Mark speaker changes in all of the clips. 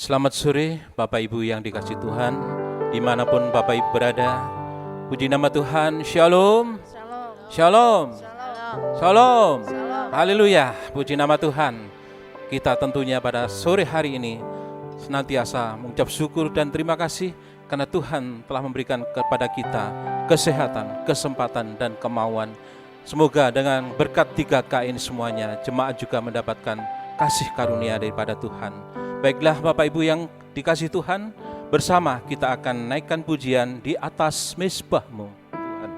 Speaker 1: Selamat sore Bapak Ibu yang dikasihi Tuhan, dimanapun Bapak Ibu berada. Puji nama Tuhan, Shalom. Shalom. Shalom. Haleluya, puji nama Tuhan. Kita tentunya pada sore hari ini senantiasa mengucap syukur dan terima kasih karena Tuhan telah memberikan kepada kita kesehatan, kesempatan dan kemauan. Semoga dengan berkat 3K ini semuanya, jemaat juga mendapatkan kasih karunia daripada Tuhan. Baiklah Bapak Ibu yang dikasihi Tuhan, bersama kita akan naikkan pujian di atas mezbah-Mu, Tuhan.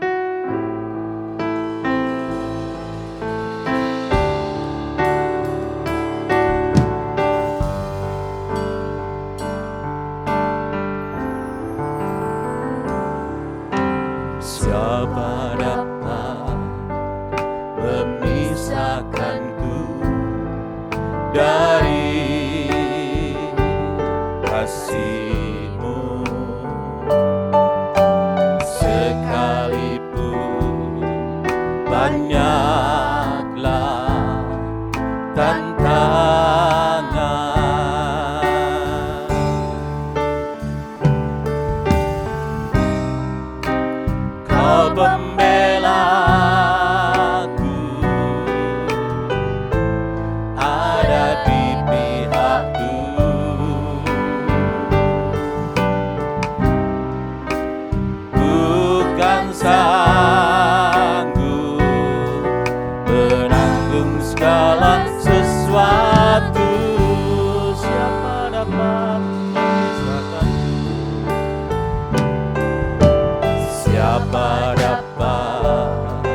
Speaker 1: Siapa dapat memisahkanku dari kasih-Mu, sekalipun banyaklah tantangan. Kau pembelaku, ada di pihakku. Sanggup menanggung segala sesuatu. Siapa dapat memisahkanku? Siapa dapat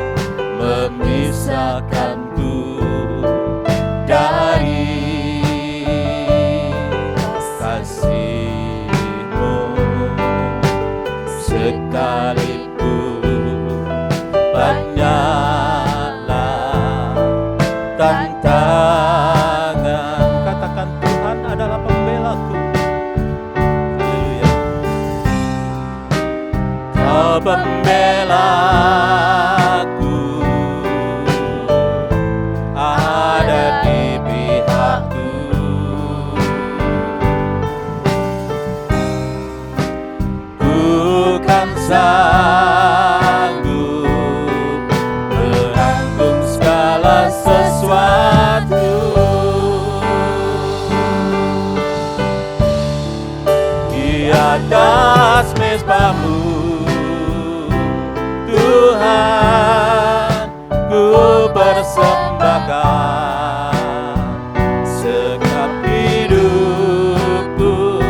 Speaker 1: memisahkanku dari kasih-Mu? Sekalipun banyaklah tantangan, katakan Tuhan adalah pembelaku. Haleluya. Kau pembelaku, ada di pihakku. Bukan sanggup menanggung segala sesuatu. Di atas mezbah-Mu, Tuhan, ku persembahkan sekap hidupku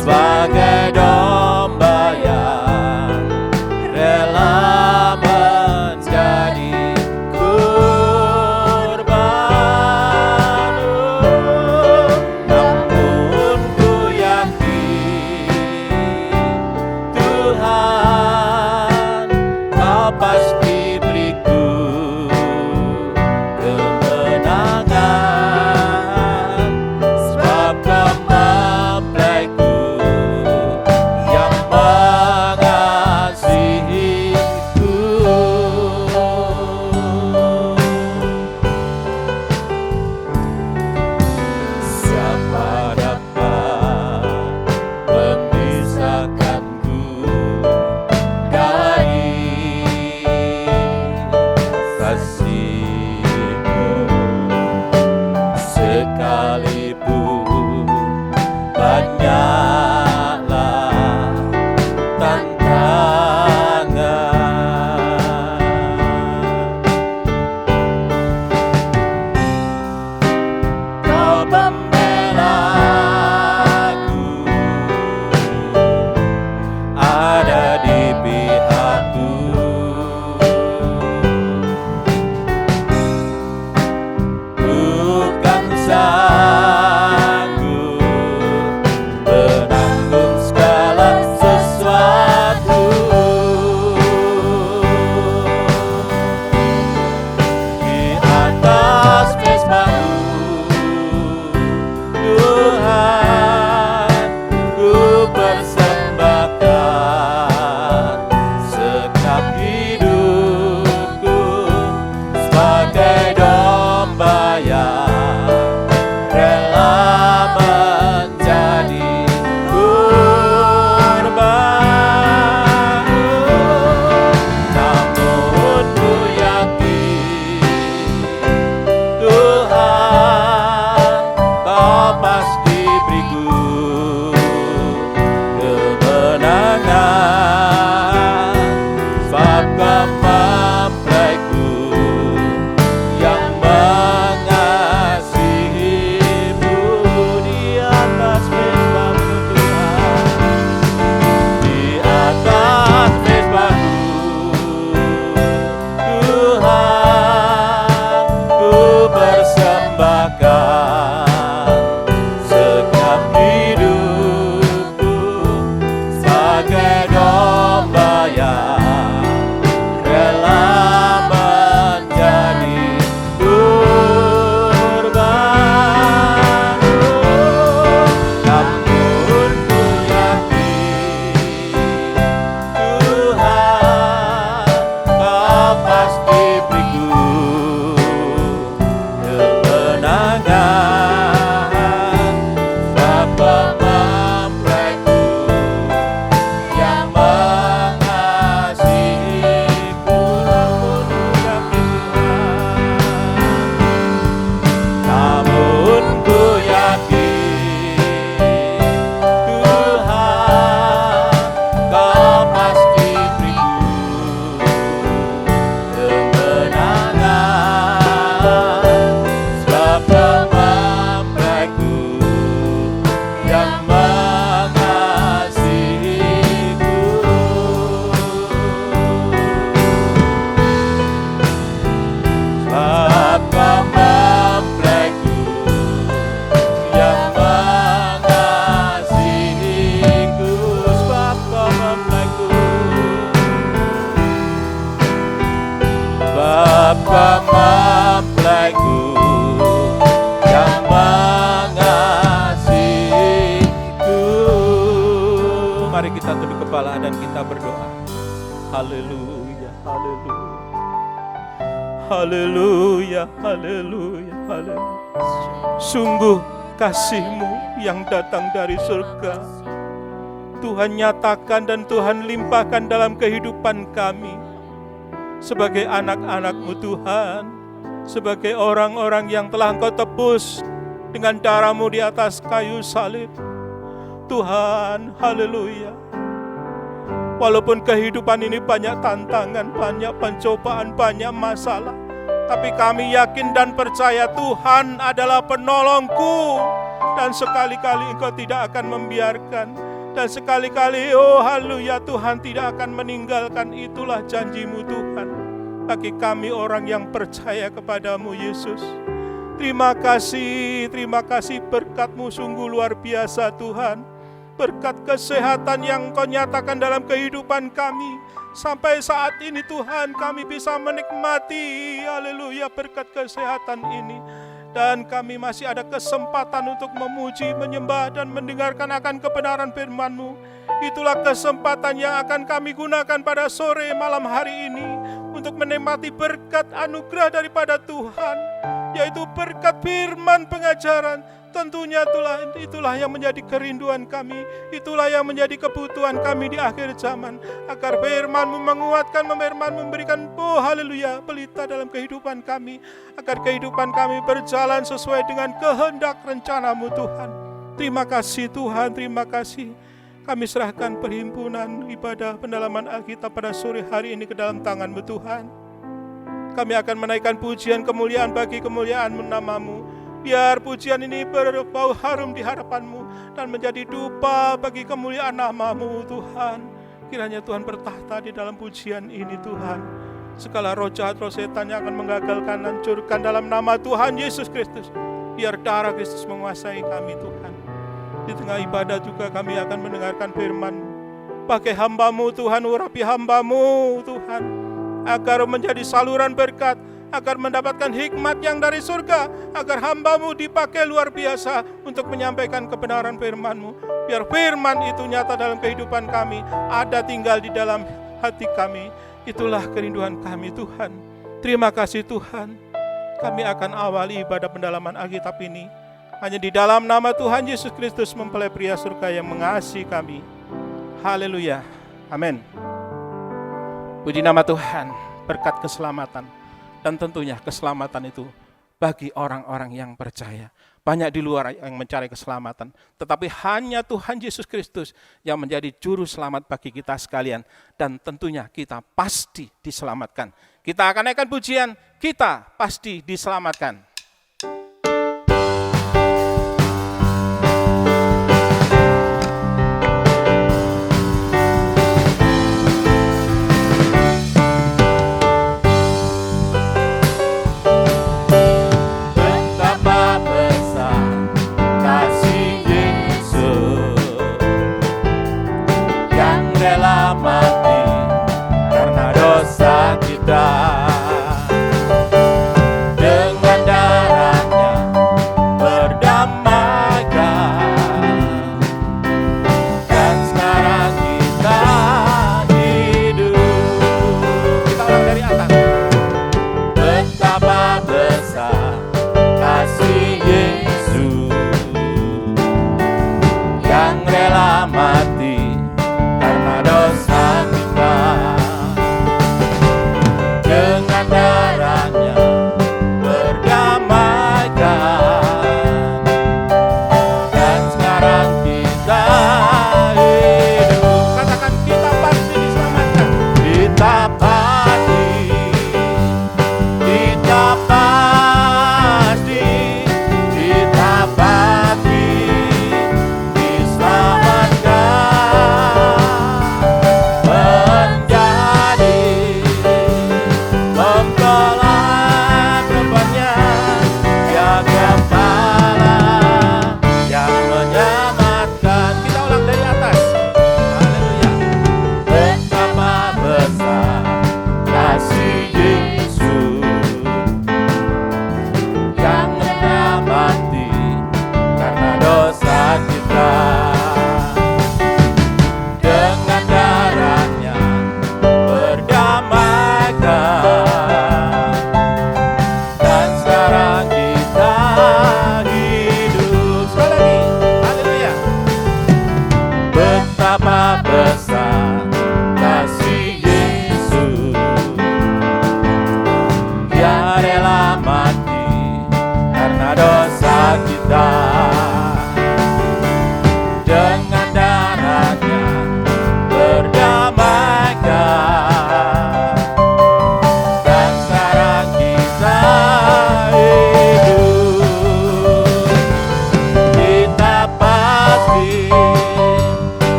Speaker 1: sebagai domba yang rela menjadi kurban. Namun ku yakin Tuhan, Kau pasti beriku kemenangan, sebab Kau mempelaiku yang mengasihiku. Siapa dapat memisahkanku dari Haleluya, haleluya. Haleluya, haleluya, haleluya. Sungguh kasih-Mu yang datang dari surga, Tuhan nyatakan dan Tuhan limpahkan dalam kehidupan kami sebagai anak-anak-Mu Tuhan, sebagai orang-orang yang telah Engkau tebus dengan darah-Mu di atas kayu salib. Tuhan, haleluya. Walaupun kehidupan ini banyak tantangan, banyak pencobaan, banyak masalah, tapi kami yakin dan percaya Tuhan adalah penolongku. Dan sekali-kali Engkau tidak akan membiarkan. Dan sekali-kali, oh haleluya, Tuhan tidak akan meninggalkan. Itulah janji-Mu Tuhan bagi kami orang yang percaya kepada-Mu Yesus. Terima kasih berkat-Mu sungguh luar biasa Tuhan. Berkat kesehatan yang Engkau nyatakan dalam kehidupan kami. Sampai saat ini Tuhan kami bisa menikmati, haleluya, berkat kesehatan ini. Dan kami masih ada kesempatan untuk memuji, menyembah, dan mendengarkan akan kebenaran firman-Mu. Itulah kesempatan yang akan kami gunakan pada sore malam hari ini untuk menikmati berkat anugerah daripada Tuhan, yaitu berkat firman pengajaran. Tentunya itulah yang menjadi kerinduan kami, itulah yang menjadi kebutuhan kami di akhir zaman, agar firman-Mu menguatkan, firman-Mu memberikan, oh haleluya, pelita dalam kehidupan kami, agar kehidupan kami berjalan sesuai dengan kehendak rencana-Mu Tuhan. Terima kasih Tuhan, terima kasih. Kami serahkan perhimpunan ibadah pendalaman Alkitab pada sore hari ini ke dalam tangan-Mu Tuhan. Kami akan menaikkan pujian kemuliaan bagi kemuliaan nama-Mu. Biar pujian ini berbau harum di hadapan-Mu dan menjadi dupa bagi kemuliaan nama-Mu Tuhan. Kiranya Tuhan bertahta di dalam pujian ini Tuhan. Segala roh jahat, roh setan yang akan menggagalkan, hancurkan dalam nama Tuhan Yesus Kristus. Biar darah Kristus menguasai kami Tuhan. Di tengah ibadah juga kami akan mendengarkan firman-Mu. Pakai hamba-Mu Tuhan, urapi hamba-Mu Tuhan, agar menjadi saluran berkat, agar mendapatkan hikmat yang dari surga, agar hamba-Mu dipakai luar biasa untuk menyampaikan kebenaran firman-Mu. Biar firman itu nyata dalam kehidupan kami, ada tinggal di dalam hati kami. Itulah kerinduan kami Tuhan. Terima kasih Tuhan. Kami akan awali ibadah pendalaman Alkitab ini hanya di dalam nama Tuhan Yesus Kristus, mempelai pria surga yang mengasihi kami. Haleluya. Amin. Puji nama Tuhan, berkat keselamatan. Dan tentunya keselamatan itu bagi orang-orang yang percaya. Banyak di luar yang mencari keselamatan, tetapi hanya Tuhan Yesus Kristus yang menjadi juru selamat bagi kita sekalian. Dan tentunya kita pasti diselamatkan. Kita akan naikkan pujian, kita pasti diselamatkan. Dengan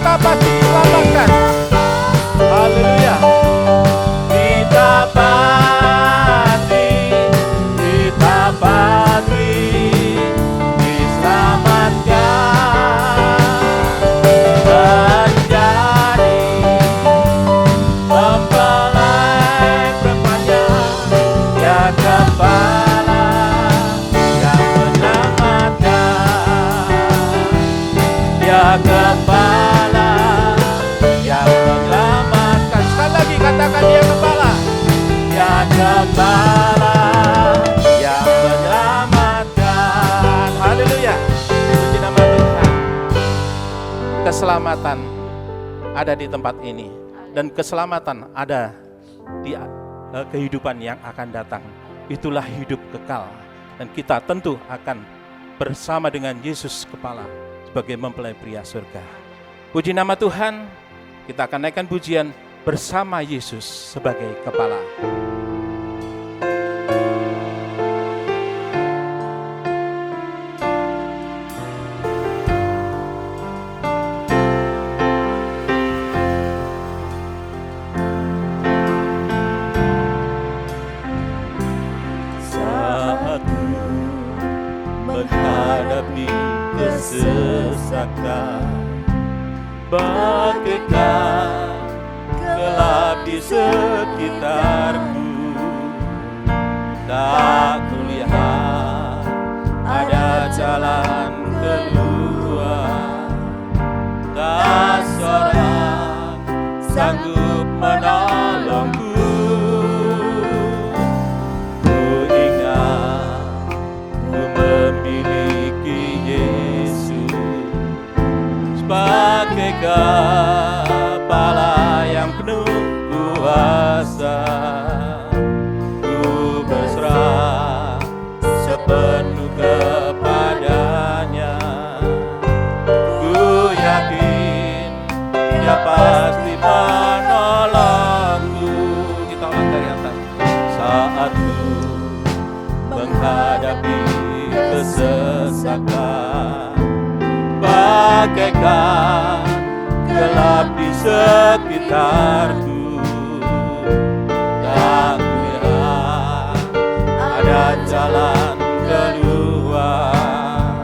Speaker 1: Kita pasti selamatkan. Haleluya. Kita pasti diselamatkan menjadi mempelai perpanjang, ya kepala yang menyelamatkan, ya kepala yang menyelamatkan. Sekali lagi katakan, dia kepala, ya kepala yang menyelamatkan. Haleluya. Puji nama Tuhan. Keselamatan ada di tempat ini, dan keselamatan ada di kehidupan yang akan datang. Itulah hidup kekal, dan kita tentu akan bersama dengan Yesus kepala sebagai mempelai pria surga. Puji nama Tuhan. Kita akan naikkan pujian bersama Yesus sebagai kepala. Menghadapi kesesakan, bagaikan gelap di sekitarku, tak kulihat ada jalan keluar, tak seorang sanggup menolongku. Sebagai kepala yang penuh kuasa, ku berserah sepenuh kepadanya. Ku yakin dia pasti menolongku. Kita ulang dari atas. Saat ku menghadapi kesesakan, bagaikan gelap di sekitarku, tak kulihat ada jalan keluar,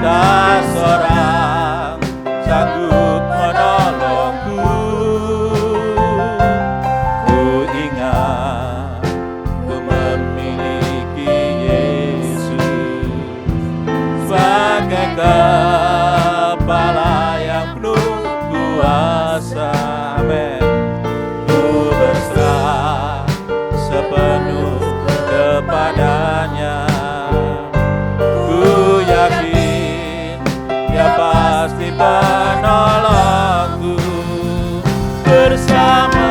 Speaker 1: tak seorang sanggup menolongku. Ku ingat ku memiliki Yesus sebagai kepala yang penuh kuasa. Amin. Ku berserah sepenuh kepadanya. Ku yakin dia pasti menolongku. Bersama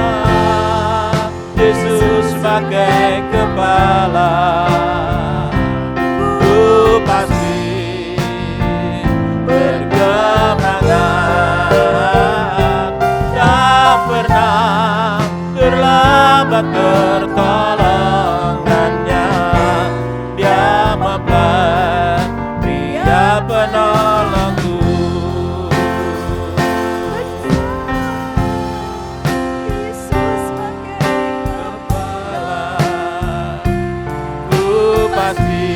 Speaker 1: Yesus sebagai kepala, ku pasti berkemenangan, tak pernah terlambat pertolongannya. Dia mempelai pria penolongku. Yesus sebagai kepala, ku pasti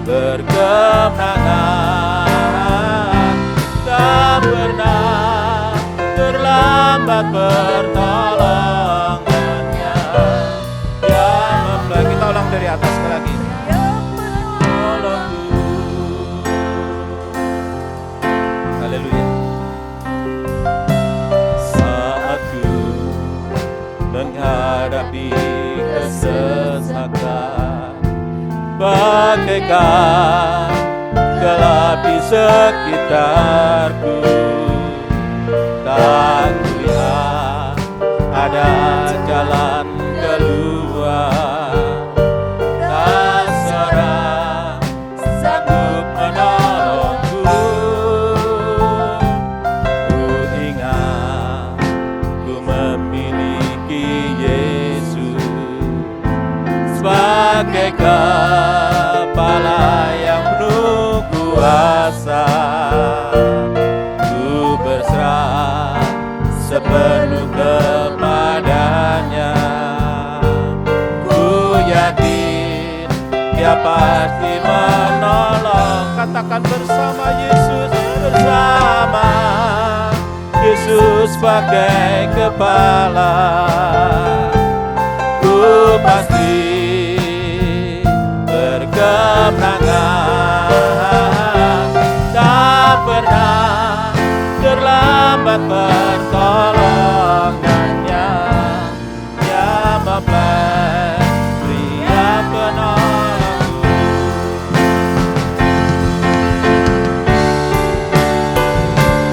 Speaker 1: berkemenangan, tak pernah terlambat pertolongannya. Dia mempelai. Kita ulang dari atas sekali lagi. Menolongku. Haleluya. Saat ku menghadapi kesesakan, bagaikan gelap di sekitarku, tak kulihat ada jalan keluar, tak seorang sanggup menolongku. Ku ingat ku memiliki Yesus sebagai kepala yang penuh kuasa. Ku Yesus sebagai kepala, ku pasti berkemenangan. Tak pernah terlambat pertolongannya, Dia mempelai Pria penolongku.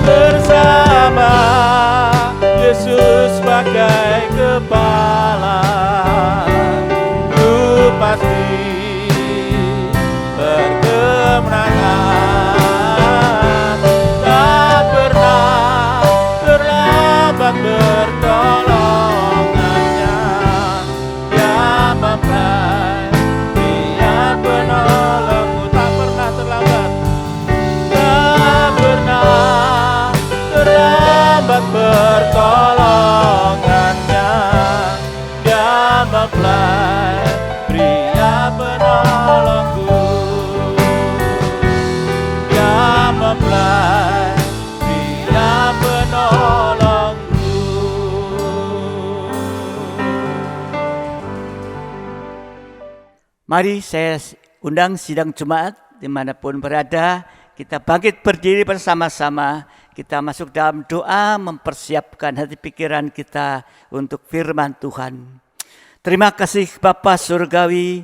Speaker 1: Bersama Yesus sebagai kepala, ku pasti berkemenangan. Tak pernah terlambat pertolongannya, Dia mempelai Dia penolongku. Tak pernah terlambat, tak pernah terlambat pertolongannya, Dia mempelai Pria penolongku. Dia mempelai Pria penolongku.
Speaker 2: Mari saya undang sidang Jumat dimanapun berada, kita bangkit berdiri bersama-sama, kita masuk dalam doa mempersiapkan hati pikiran kita untuk firman Tuhan. Terima kasih Bapa Surgawi,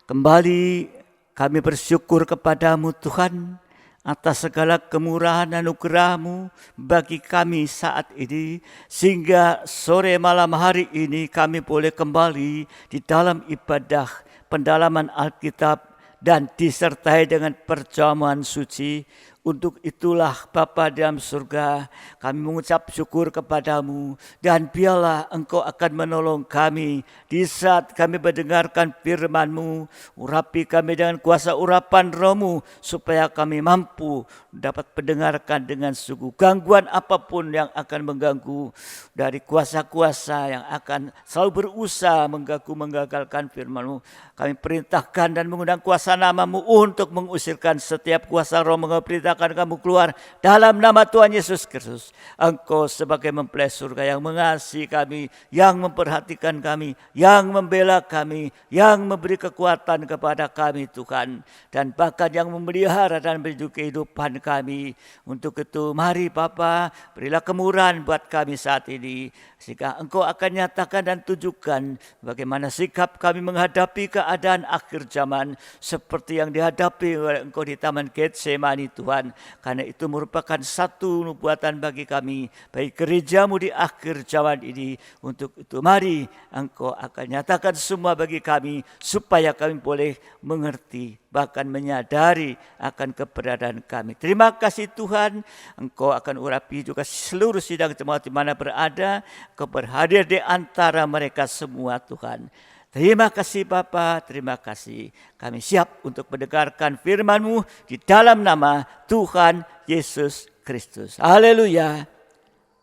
Speaker 2: kembali kami bersyukur kepadamu Tuhan atas segala kemurahan dan anugerah-Mu bagi kami saat ini, sehingga sore malam hari ini kami boleh kembali di dalam ibadah pendalaman Alkitab dan disertai dengan perjamuan suci. Untuk itulah Bapa dalam surga, kami mengucap syukur kepadamu, dan biarlah Engkau akan menolong kami di saat kami mendengarkan firman-Mu. Urapi kami dengan kuasa urapan Roh-Mu, supaya kami mampu dapat mendengarkan dengan sungguh. Gangguan apapun yang akan mengganggu dari kuasa-kuasa yang akan selalu berusaha menggagalkan firman-Mu, kami perintahkan dan mengundang kuasa nama-Mu untuk mengusirkan setiap kuasa roh mengerti. Akan kamu keluar dalam nama Tuhan Yesus Kristus. Engkau sebagai mempelai surga yang mengasihi kami, yang memperhatikan kami, yang membela kami, yang memberi kekuatan kepada kami Tuhan, dan bahkan yang memelihara dan mendidik kehidupan kami. Untuk itu mari Bapa, berilah kemurahan buat kami saat ini, sehingga Engkau akan nyatakan dan tunjukkan bagaimana sikap kami menghadapi keadaan akhir zaman seperti yang dihadapi oleh Engkau di Taman Getsemani Tuhan. Karena itu merupakan satu nubuatan bagi kami, bagi gereja-Mu di akhir zaman ini. Untuk itu mari Engkau akan nyatakan semua bagi kami, supaya kami boleh mengerti, bahkan menyadari akan keberadaan kami. Terima kasih Tuhan, Engkau akan urapi juga seluruh sidang jemaat di mana berada, Engkau berhadir di antara mereka semua Tuhan. Terima kasih Bapa, terima kasih. Kami siap untuk mendengarkan firman-Mu di dalam nama Tuhan Yesus Kristus. Haleluya.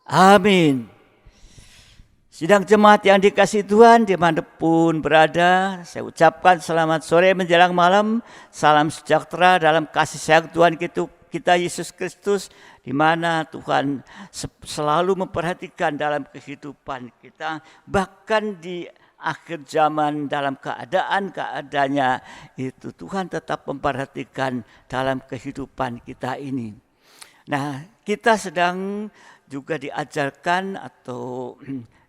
Speaker 2: Amin. Sidang jemaat yang dikasihi Tuhan dimanapun berada, saya ucapkan selamat sore menjelang malam. Salam sejahtera dalam kasih sayang Tuhan kita Yesus Kristus, di mana Tuhan selalu memperhatikan dalam kehidupan kita, bahkan di akhir zaman dalam keadaannya itu Tuhan tetap memperhatikan dalam kehidupan kita ini. Nah, kita sedang juga diajarkan atau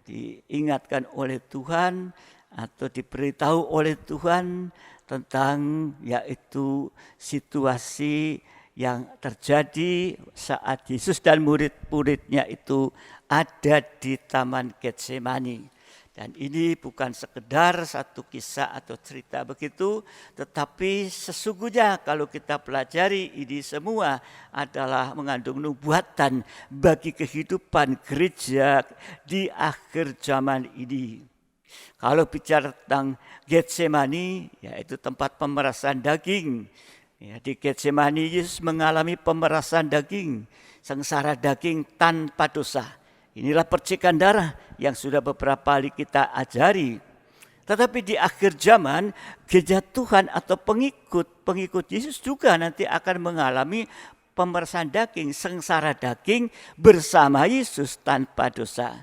Speaker 2: diingatkan oleh Tuhan atau diberitahu oleh Tuhan tentang yaitu situasi yang terjadi saat Yesus dan murid-muridnya itu ada di Taman Getsemani. Dan ini bukan sekedar satu kisah atau cerita begitu, tetapi sesungguhnya kalau kita pelajari ini semua adalah mengandung nubuatan bagi kehidupan gereja di akhir zaman ini. Kalau bicara tentang Getsemani, yaitu tempat pemerasan daging. Ya, di Getsemani Yesus mengalami pemerasan daging, sengsara daging tanpa dosa. Inilah percikan darah yang sudah beberapa kali kita ajari. Tetapi di akhir zaman, gereja Tuhan atau pengikut Yesus juga nanti akan mengalami pemeriksaan daging, sengsara daging bersama Yesus tanpa dosa.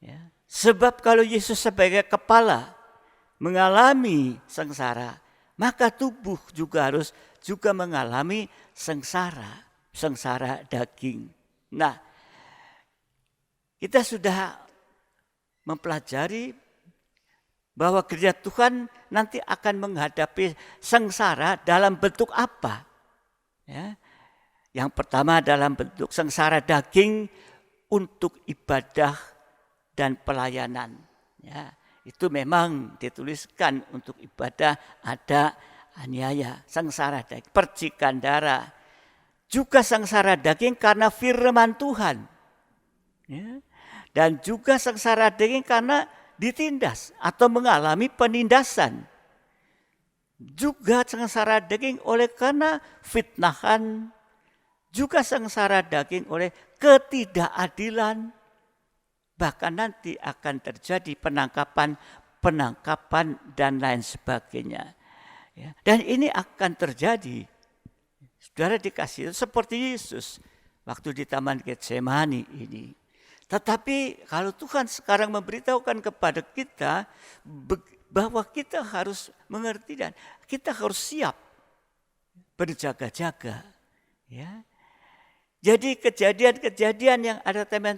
Speaker 2: Ya. Sebab kalau Yesus sebagai kepala mengalami sengsara, maka tubuh juga harus juga mengalami sengsara daging. Nah, kita sudah mempelajari bahwa gereja Tuhan nanti akan menghadapi sengsara dalam bentuk apa? Ya. Yang pertama dalam bentuk sengsara daging untuk ibadah dan pelayanan. Ya, itu memang dituliskan untuk ibadah ada aniaya, sengsara daging, percikan darah. Juga sengsara daging karena firman Tuhan. Ya. Dan juga sengsara daging karena ditindas atau mengalami penindasan. Juga sengsara daging oleh karena fitnahan. Juga sengsara daging oleh ketidakadilan. Bahkan nanti akan terjadi penangkapan dan lain sebagainya. Ya, dan ini akan terjadi. Saudara dikasih seperti Yesus waktu di Taman Getsemani ini. Tetapi kalau Tuhan sekarang memberitahukan kepada kita bahwa kita harus mengerti dan kita harus siap berjaga-jaga. Ya. Jadi kejadian-kejadian yang ada di Taman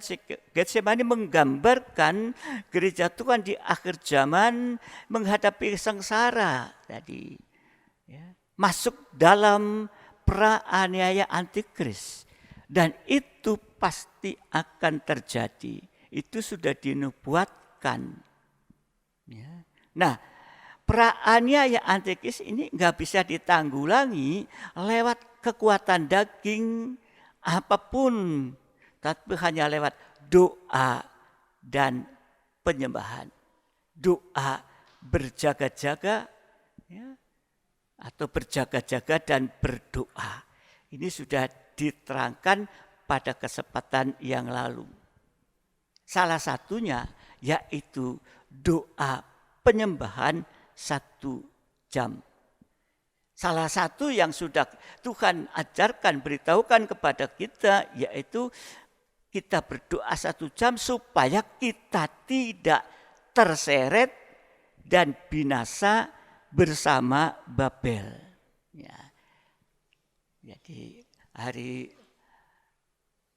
Speaker 2: Getsemani menggambarkan gereja Tuhan di akhir zaman menghadapi sengsara tadi. Ya. Masuk dalam praaniaya antikris. Dan itu pasti akan terjadi. Itu sudah dinubuatkan. Ya. Nah, praaniaya antikris ini nggak bisa ditanggulangi lewat kekuatan daging apapun, tapi hanya lewat doa dan penyembahan. Doa berjaga-jaga, ya, atau berjaga-jaga dan berdoa. Ini sudah diterangkan pada kesempatan yang lalu. Salah satunya yaitu doa penyembahan 1 jam. Salah satu yang sudah Tuhan ajarkan, beritahukan kepada kita yaitu kita berdoa 1 jam supaya kita tidak terseret dan binasa bersama Babel. Ya. Jadi hari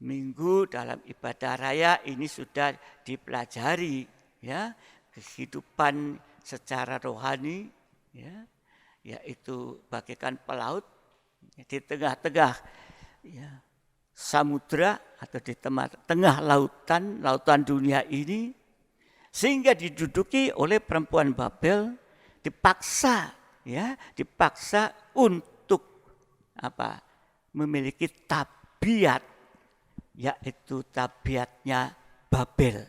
Speaker 2: Minggu dalam ibadah raya ini sudah dipelajari, ya, kehidupan secara rohani, ya, yaitu bagaikan pelaut di tengah-tengah, ya, samudra atau di tengah lautan dunia ini, sehingga diduduki oleh perempuan Babel, dipaksa untuk memiliki tabiat, yaitu tabiatnya Babel.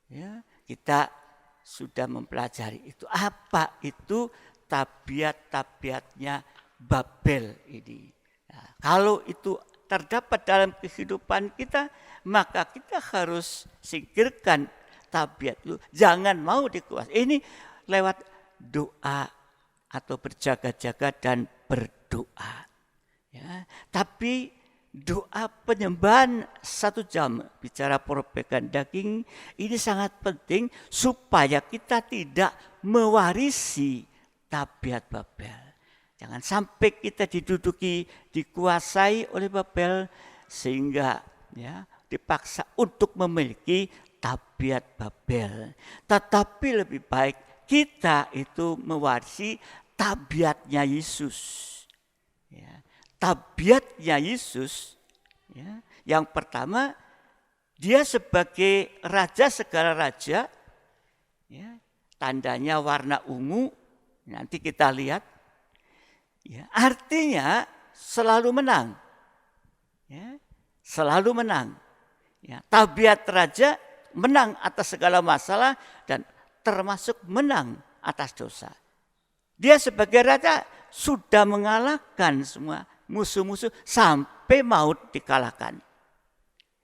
Speaker 2: Ya, kita sudah mempelajari itu. Apa itu tabiat-tabiatnya Babel ini? Nah, kalau itu terdapat dalam kehidupan kita, maka kita harus singkirkan tabiat itu. Jangan mau dikuasai. Ini lewat doa atau berjaga-jaga dan berdoa. Ya, tapi doa penyembahan 1 jam, bicara perbaikan daging, ini sangat penting supaya kita tidak mewarisi tabiat Babel. Jangan sampai kita dikuasai oleh Babel sehingga, ya, dipaksa untuk memiliki tabiat Babel. Tetapi lebih baik kita itu mewarisi tabiatnya Yesus. Ya. Tabiatnya Yesus, ya, yang pertama dia sebagai raja segala raja, ya, tandanya warna ungu, nanti kita lihat, ya, artinya selalu menang, ya, selalu menang, ya, tabiat raja menang atas segala masalah dan termasuk menang atas dosa. Dia sebagai raja sudah mengalahkan semua musuh-musuh sampai maut dikalahkan.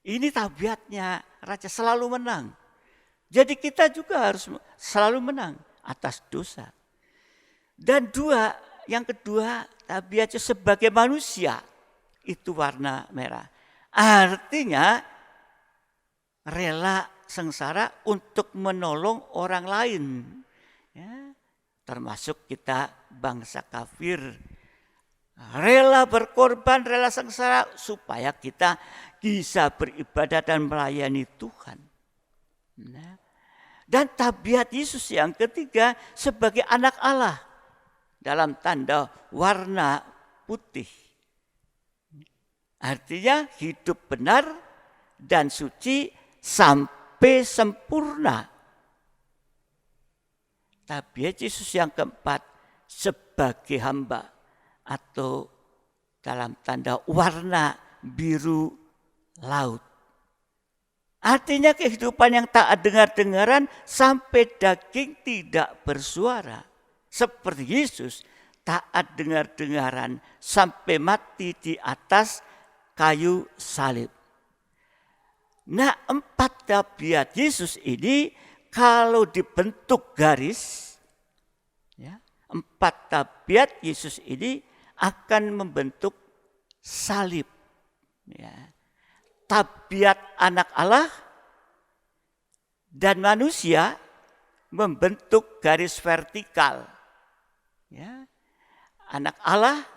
Speaker 2: Ini tabiatnya raja, selalu menang. Jadi kita juga harus selalu menang atas dosa. Dan yang kedua tabiatnya sebagai manusia. itu warna merah. Artinya rela sengsara untuk menolong orang lain. Ya, termasuk kita bangsa kafir. Rela berkorban, rela sengsara supaya kita bisa beribadah dan melayani Tuhan. Nah, dan tabiat Yesus yang ketiga sebagai anak Allah dalam tanda warna putih. Artinya hidup benar dan suci sampai sempurna. Tabiat Yesus yang keempat sebagai hamba atau dalam tanda warna biru laut. Artinya kehidupan yang taat dengar-dengaran sampai daging tidak bersuara. Seperti Yesus taat dengar-dengaran sampai mati di atas kayu salib. Nah, 4 tabiat Yesus ini kalau dibentuk garis, ya, 4 tabiat Yesus ini akan membentuk salib. Ya. Tabiat anak Allah dan manusia membentuk garis vertikal. Ya. Anak Allah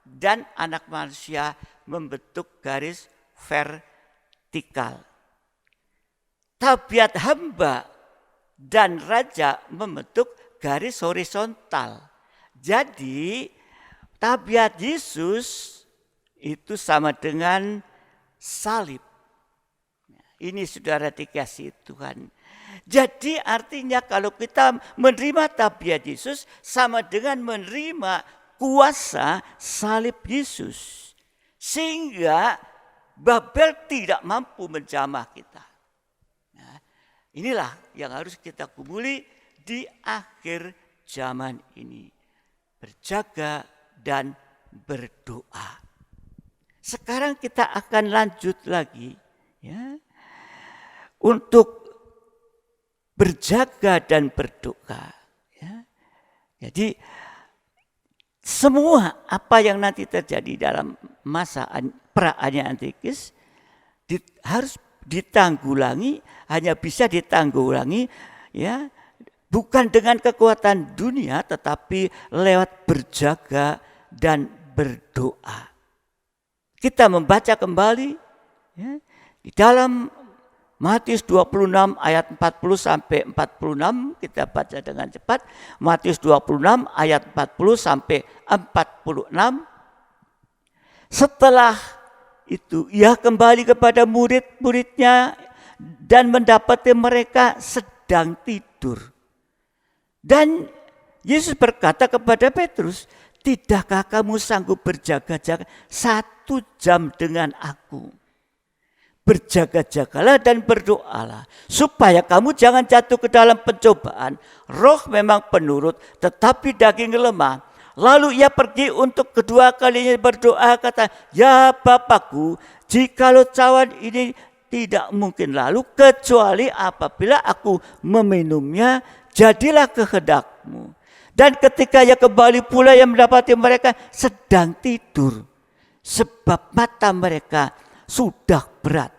Speaker 2: dan anak manusia membentuk garis vertikal. Tabiat hamba dan raja membentuk garis horizontal. Jadi tabiat Yesus itu sama dengan salib. Ini saudara dikasih Tuhan. Jadi artinya kalau kita menerima tabiat Yesus sama dengan menerima kuasa salib Yesus. Sehingga Babel tidak mampu menjamah kita. Nah, inilah yang harus kita gumuli di akhir zaman ini. Berjaga dan berdoa. Sekarang kita akan lanjut lagi, ya, untuk berjaga dan berdoa. Ya. Jadi semua apa yang nanti terjadi dalam masa pra-Anya Antikris harus ditanggulangi, hanya bisa ditanggulangi, ya, bukan dengan kekuatan dunia, tetapi lewat berjaga dan berdoa. Kita membaca kembali, ya, di dalam Matius 26 ayat 40 sampai 46, kita baca dengan cepat. Matius 26 ayat 40 sampai 46. Setelah itu ia kembali kepada murid-muridnya dan mendapati mereka sedang tidur. Dan Yesus berkata kepada Petrus, "Tidakkah kamu sanggup berjaga-jaga 1 jam dengan aku? Berjaga-jagalah dan berdoalah, supaya kamu jangan jatuh ke dalam pencobaan. Roh memang penurut, tetapi daging lemah." Lalu ia pergi untuk kedua kalinya berdoa, kata, "Ya Bapakku, jikalau cawan ini tidak mungkin lalu, kecuali apabila aku meminumnya, jadilah kehendakmu." Dan ketika ia kembali pula, ia mendapati mereka sedang tidur, sebab mata mereka sudah berat.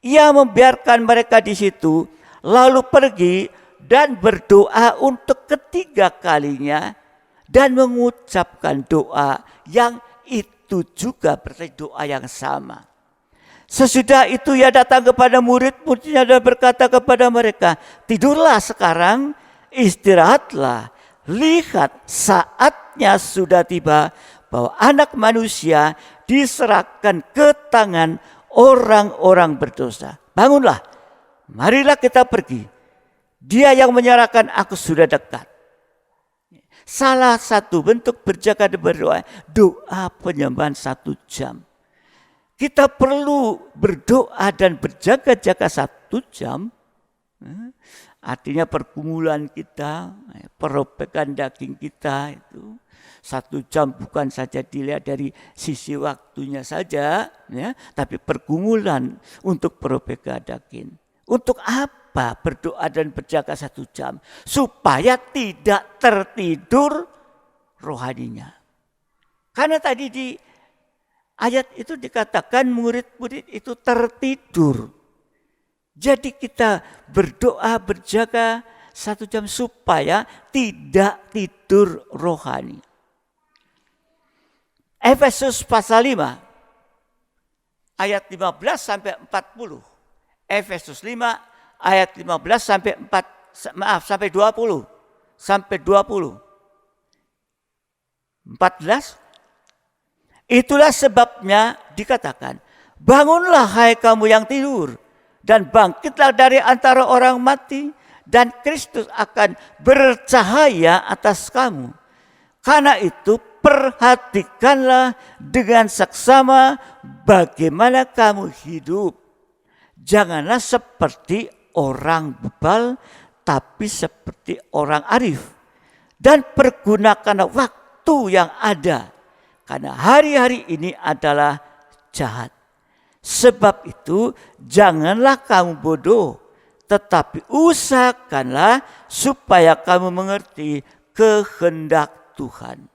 Speaker 2: Ia membiarkan mereka di situ, lalu pergi dan berdoa untuk ketiga kalinya dan mengucapkan doa yang itu juga berarti doa yang sama. Sesudah itu ia datang kepada murid-muridnya dan berkata kepada mereka, "Tidurlah sekarang, istirahatlah. Lihat, saatnya sudah tiba bahwa Anak Manusia diserahkan ke tangan orang-orang berdosa. Bangunlah, marilah kita pergi. Dia yang menyerahkan aku sudah dekat." Salah satu bentuk berjaga dan berdoa, doa penyembahan 1 jam. Kita perlu berdoa dan berjaga-jaga 1 jam. Artinya pergumulan kita, perobekan daging kita itu 1 jam bukan saja dilihat dari sisi waktunya saja, ya, tapi pergumulan untuk perobekan daging. Untuk apa berdoa dan berjaga 1 jam? Supaya tidak tertidur rohaninya. Karena tadi di ayat itu dikatakan murid-murid itu tertidur. Jadi kita berdoa, berjaga 1 jam supaya tidak tidur rohani. Efesus pasal 5 ayat 15 sampai 40. Efesus 5 ayat 15 sampai 20. Sampai 20. 14. Itulah sebabnya dikatakan, bangunlah hai kamu yang tidur, dan bangkitlah dari antara orang mati, dan Kristus akan bercahaya atas kamu. Karena itu perhatikanlah dengan seksama bagaimana kamu hidup. Janganlah seperti orang bebal, tapi seperti orang arif. Dan pergunakanlah waktu yang ada, karena hari-hari ini adalah jahat. Sebab itu janganlah kamu bodoh, tetapi usahakanlah supaya kamu mengerti kehendak Tuhan.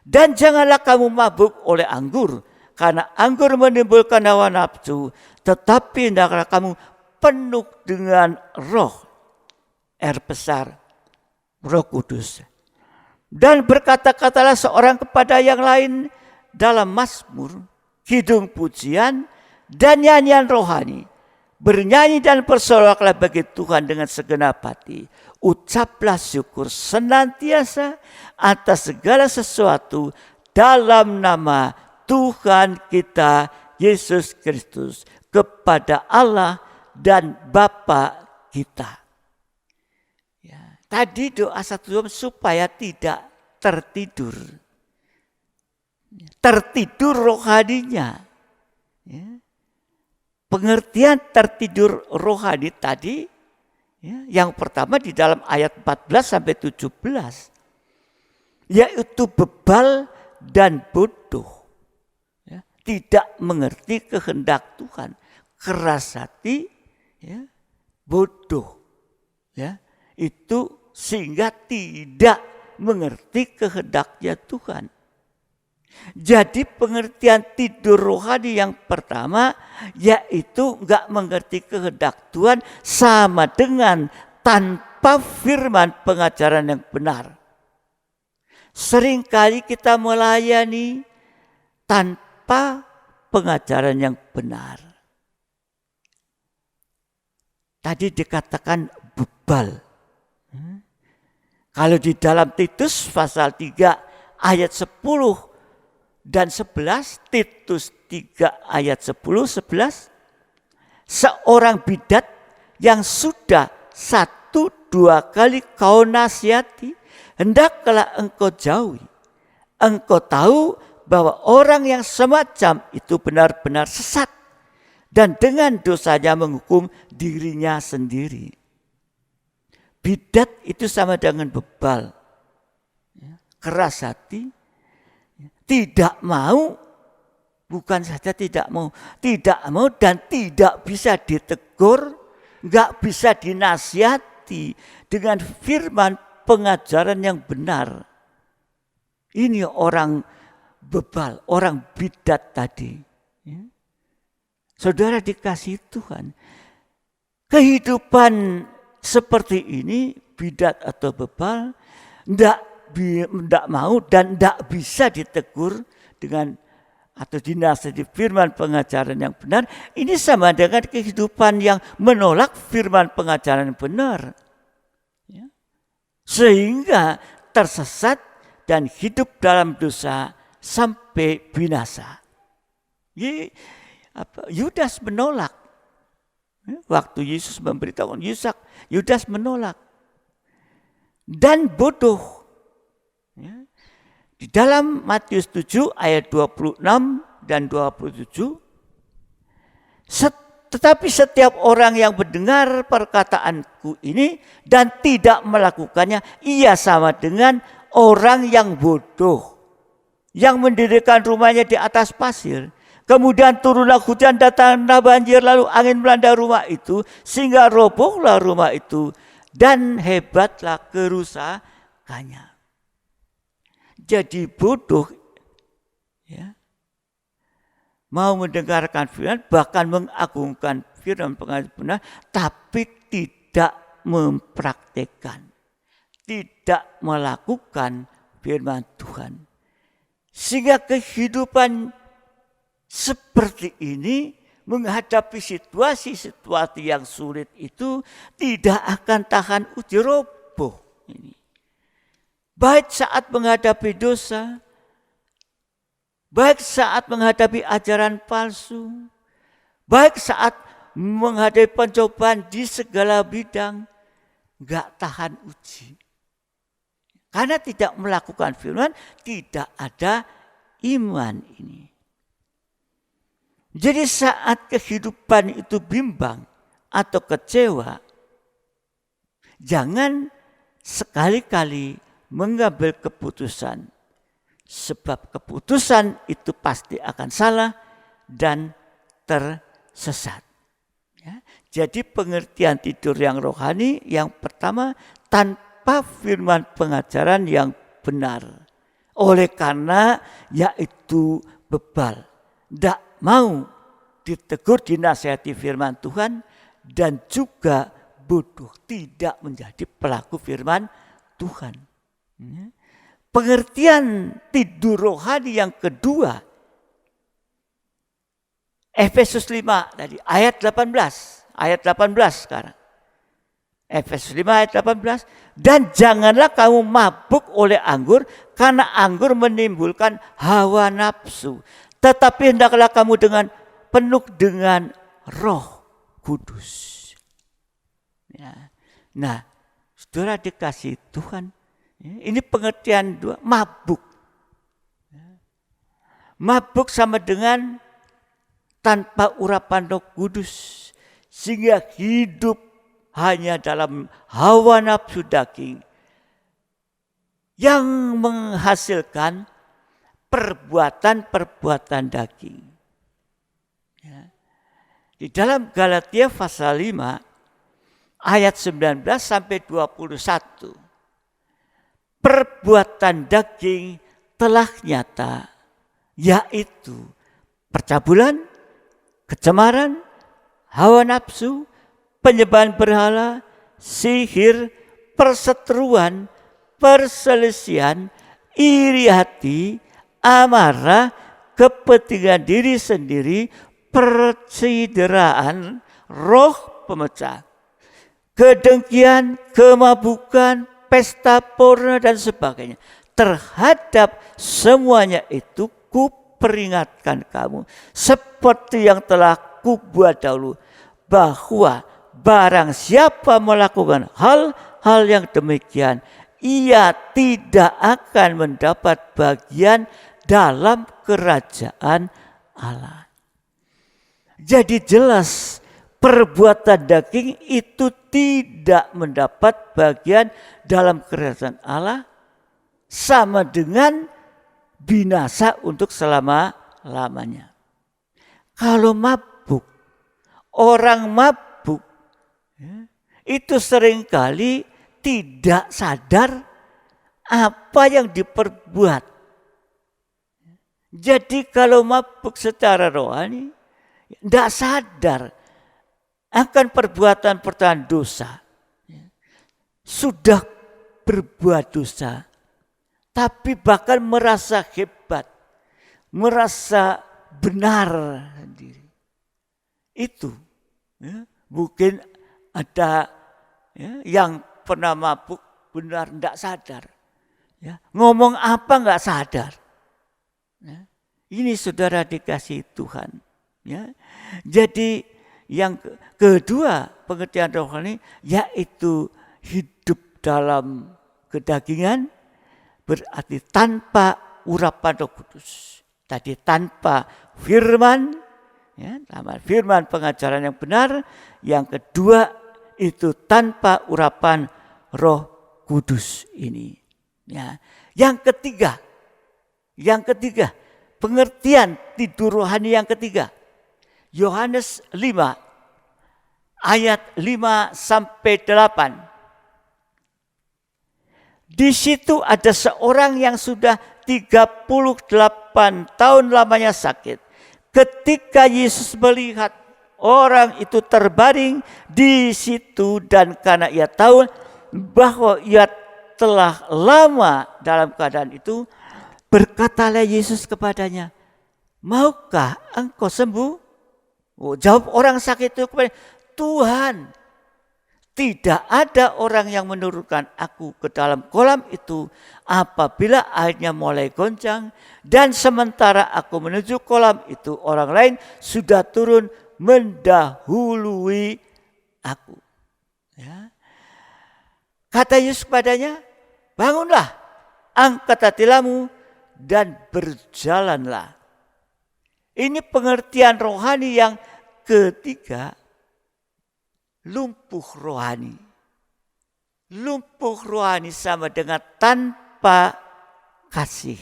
Speaker 2: Dan janganlah kamu mabuk oleh anggur, karena anggur menimbulkan hawa nafsu, tetapi hendaklah kamu penuh dengan roh, R besar, Roh Kudus. Dan berkata-katalah seorang kepada yang lain dalam mazmur, kidung pujian, dan nyanyian rohani. Bernyanyi dan bersoraklah bagi Tuhan dengan segenap hati. Ucaplah syukur senantiasa atas segala sesuatu dalam nama Tuhan kita Yesus Kristus kepada Allah dan Bapa kita. Ya, tadi doa 1 jam supaya tidak tertidur. Tertidur rohaninya. Ya. Pengertian tertidur rohani tadi, ya, yang pertama di dalam ayat 14 sampai 17, yaitu bebal dan bodoh, ya, tidak mengerti kehendak Tuhan, keras hati, ya, bodoh, ya, itu sehingga tidak mengerti kehendaknya Tuhan. Jadi pengertian tidur rohani yang pertama yaitu enggak mengerti kehendak Tuhan, sama dengan tanpa firman pengajaran yang benar. Seringkali kita melayani tanpa pengajaran yang benar. Tadi dikatakan bebal. Kalau di dalam Titus pasal 3 ayat 10 dan 11, Titus 3 ayat 10-11, seorang bidat yang sudah 1-2 kali kau nasihati, hendaklah engkau jauhi. Engkau tahu bahwa orang yang semacam itu benar-benar sesat, dan dengan dosanya menghukum dirinya sendiri. Bidat itu sama dengan bebal, keras hati, tidak mau, bukan saja tidak mau dan tidak bisa ditegur, nggak bisa dinasihati dengan firman pengajaran yang benar. Ini orang bebal, orang bidat tadi. Saudara dikasih Tuhan, kehidupan seperti ini, bidat atau bebal, tidak mau dan tidak bisa ditegur dengan atau dinasihati firman pengajaran yang benar. Ini sama dengan kehidupan yang menolak firman pengajaran yang benar, ya. Sehingga tersesat dan hidup dalam dosa sampai binasa. Yudas menolak. Waktu Yesus memberitahu Yudas menolak. Dan bodoh. Di dalam Matius 7 ayat 26 dan 27, tetapi setiap orang yang mendengar perkataanku ini dan tidak melakukannya, ia sama dengan orang yang bodoh, yang mendirikan rumahnya di atas pasir. Kemudian turunlah hujan, datanglah banjir, lalu angin melanda rumah itu, sehingga robohlah rumah itu, dan hebatlah kerusakannya. Jadi bodoh, ya, mau mendengarkan firman, bahkan mengagungkan firman pengajaran benar, tapi tidak mempraktekkan, tidak melakukan firman Tuhan. Sehingga kehidupan seperti ini, menghadapi situasi-situasi yang sulit itu tidak akan tahan uji, roboh ini. Baik saat menghadapi dosa, baik saat menghadapi ajaran palsu, baik saat menghadapi pencobaan di segala bidang, enggak tahan uji. Karena tidak melakukan firman, tidak ada iman ini. Jadi saat kehidupan itu bimbang atau kecewa, jangan sekali-kali mengambil keputusan. Sebab keputusan itu pasti akan salah dan tersesat. Ya. Jadi pengertian tidur yang rohani yang pertama, tanpa firman pengajaran yang benar. Oleh karena yaitu bebal, tidak mau ditegur, dinasihati firman Tuhan, dan juga bodoh, tidak menjadi pelaku firman Tuhan. Pengertian tidur rohani yang kedua, Efesus 5 tadi, ayat 18 sekarang. Efesus 5 ayat 18, dan janganlah kamu mabuk oleh anggur, karena anggur menimbulkan hawa nafsu. Tetapi hendaklah kamu penuh dengan Roh Kudus. Ya. Nah, saudara dikasih Tuhan, ini pengertian dua, mabuk. Mabuk sama dengan tanpa urapan Roh Kudus, sehingga hidup hanya dalam hawa nafsu daging yang menghasilkan perbuatan-perbuatan daging. Ya. Di dalam Galatia pasal 5 ayat 19 sampai 21. Perbuatan daging telah nyata, yaitu percabulan, kecemaran, hawa nafsu, penyembahan berhala, sihir, perseteruan, perselisihan, iri hati, amarah, kepentingan diri sendiri, percideraan, roh pemecah, kedengkian, kemabukan, pesta porno dan sebagainya. Terhadap semuanya itu kuperingatkan kamu, seperti yang telah kubuat dahulu, bahwa barang siapa melakukan hal-hal yang demikian, ia tidak akan mendapat bagian dalam kerajaan Allah. Jadi jelas perbuatan daging itu tidak mendapat bagian dalam kerajaan Allah, sama dengan binasa untuk selama-lamanya. Kalau mabuk, orang mabuk itu seringkali tidak sadar apa yang diperbuat. Jadi kalau mabuk secara rohani, tidak sadar akan perbuatan-perbuatan dosa. Sudah berbuat dosa, tapi bahkan merasa hebat, merasa benar sendiri. Itu mungkin ada yang pernah mabuk benar tidak sadar. Ngomong apa nggak sadar. Ini saudara dikasih Tuhan. Jadi yang kedua pengertian rohani, yaitu hidup dalam kedagingan, berarti tanpa urapan Roh Kudus. Tadi tanpa firman, tanpa firman pengajaran yang benar. Yang kedua itu tanpa urapan Roh Kudus ini. Yang ketiga, pengertian tidur rohani yang ketiga. Yohanes 5 ayat 5 sampai 8. Di situ ada seorang yang sudah 38 tahun lamanya sakit. ketika Yesus melihat orang itu terbaring di situ dan karena ia tahu bahwa ia telah lama dalam keadaan itu, berkatalah Yesus kepadanya, maukah engkau sembuh? Oh, jawab orang sakit itu kepada Tuhan, tidak ada orang yang menurunkan aku ke dalam kolam itu apabila airnya mulai goncang, dan sementara aku menuju kolam itu orang lain sudah turun mendahului aku. Ya. Kata Yesus kepadanya, bangunlah, angkat hatimu dan berjalanlah. Ini pengertian rohani yang ketiga, lumpuh rohani. Lumpuh rohani sama dengan tanpa kasih.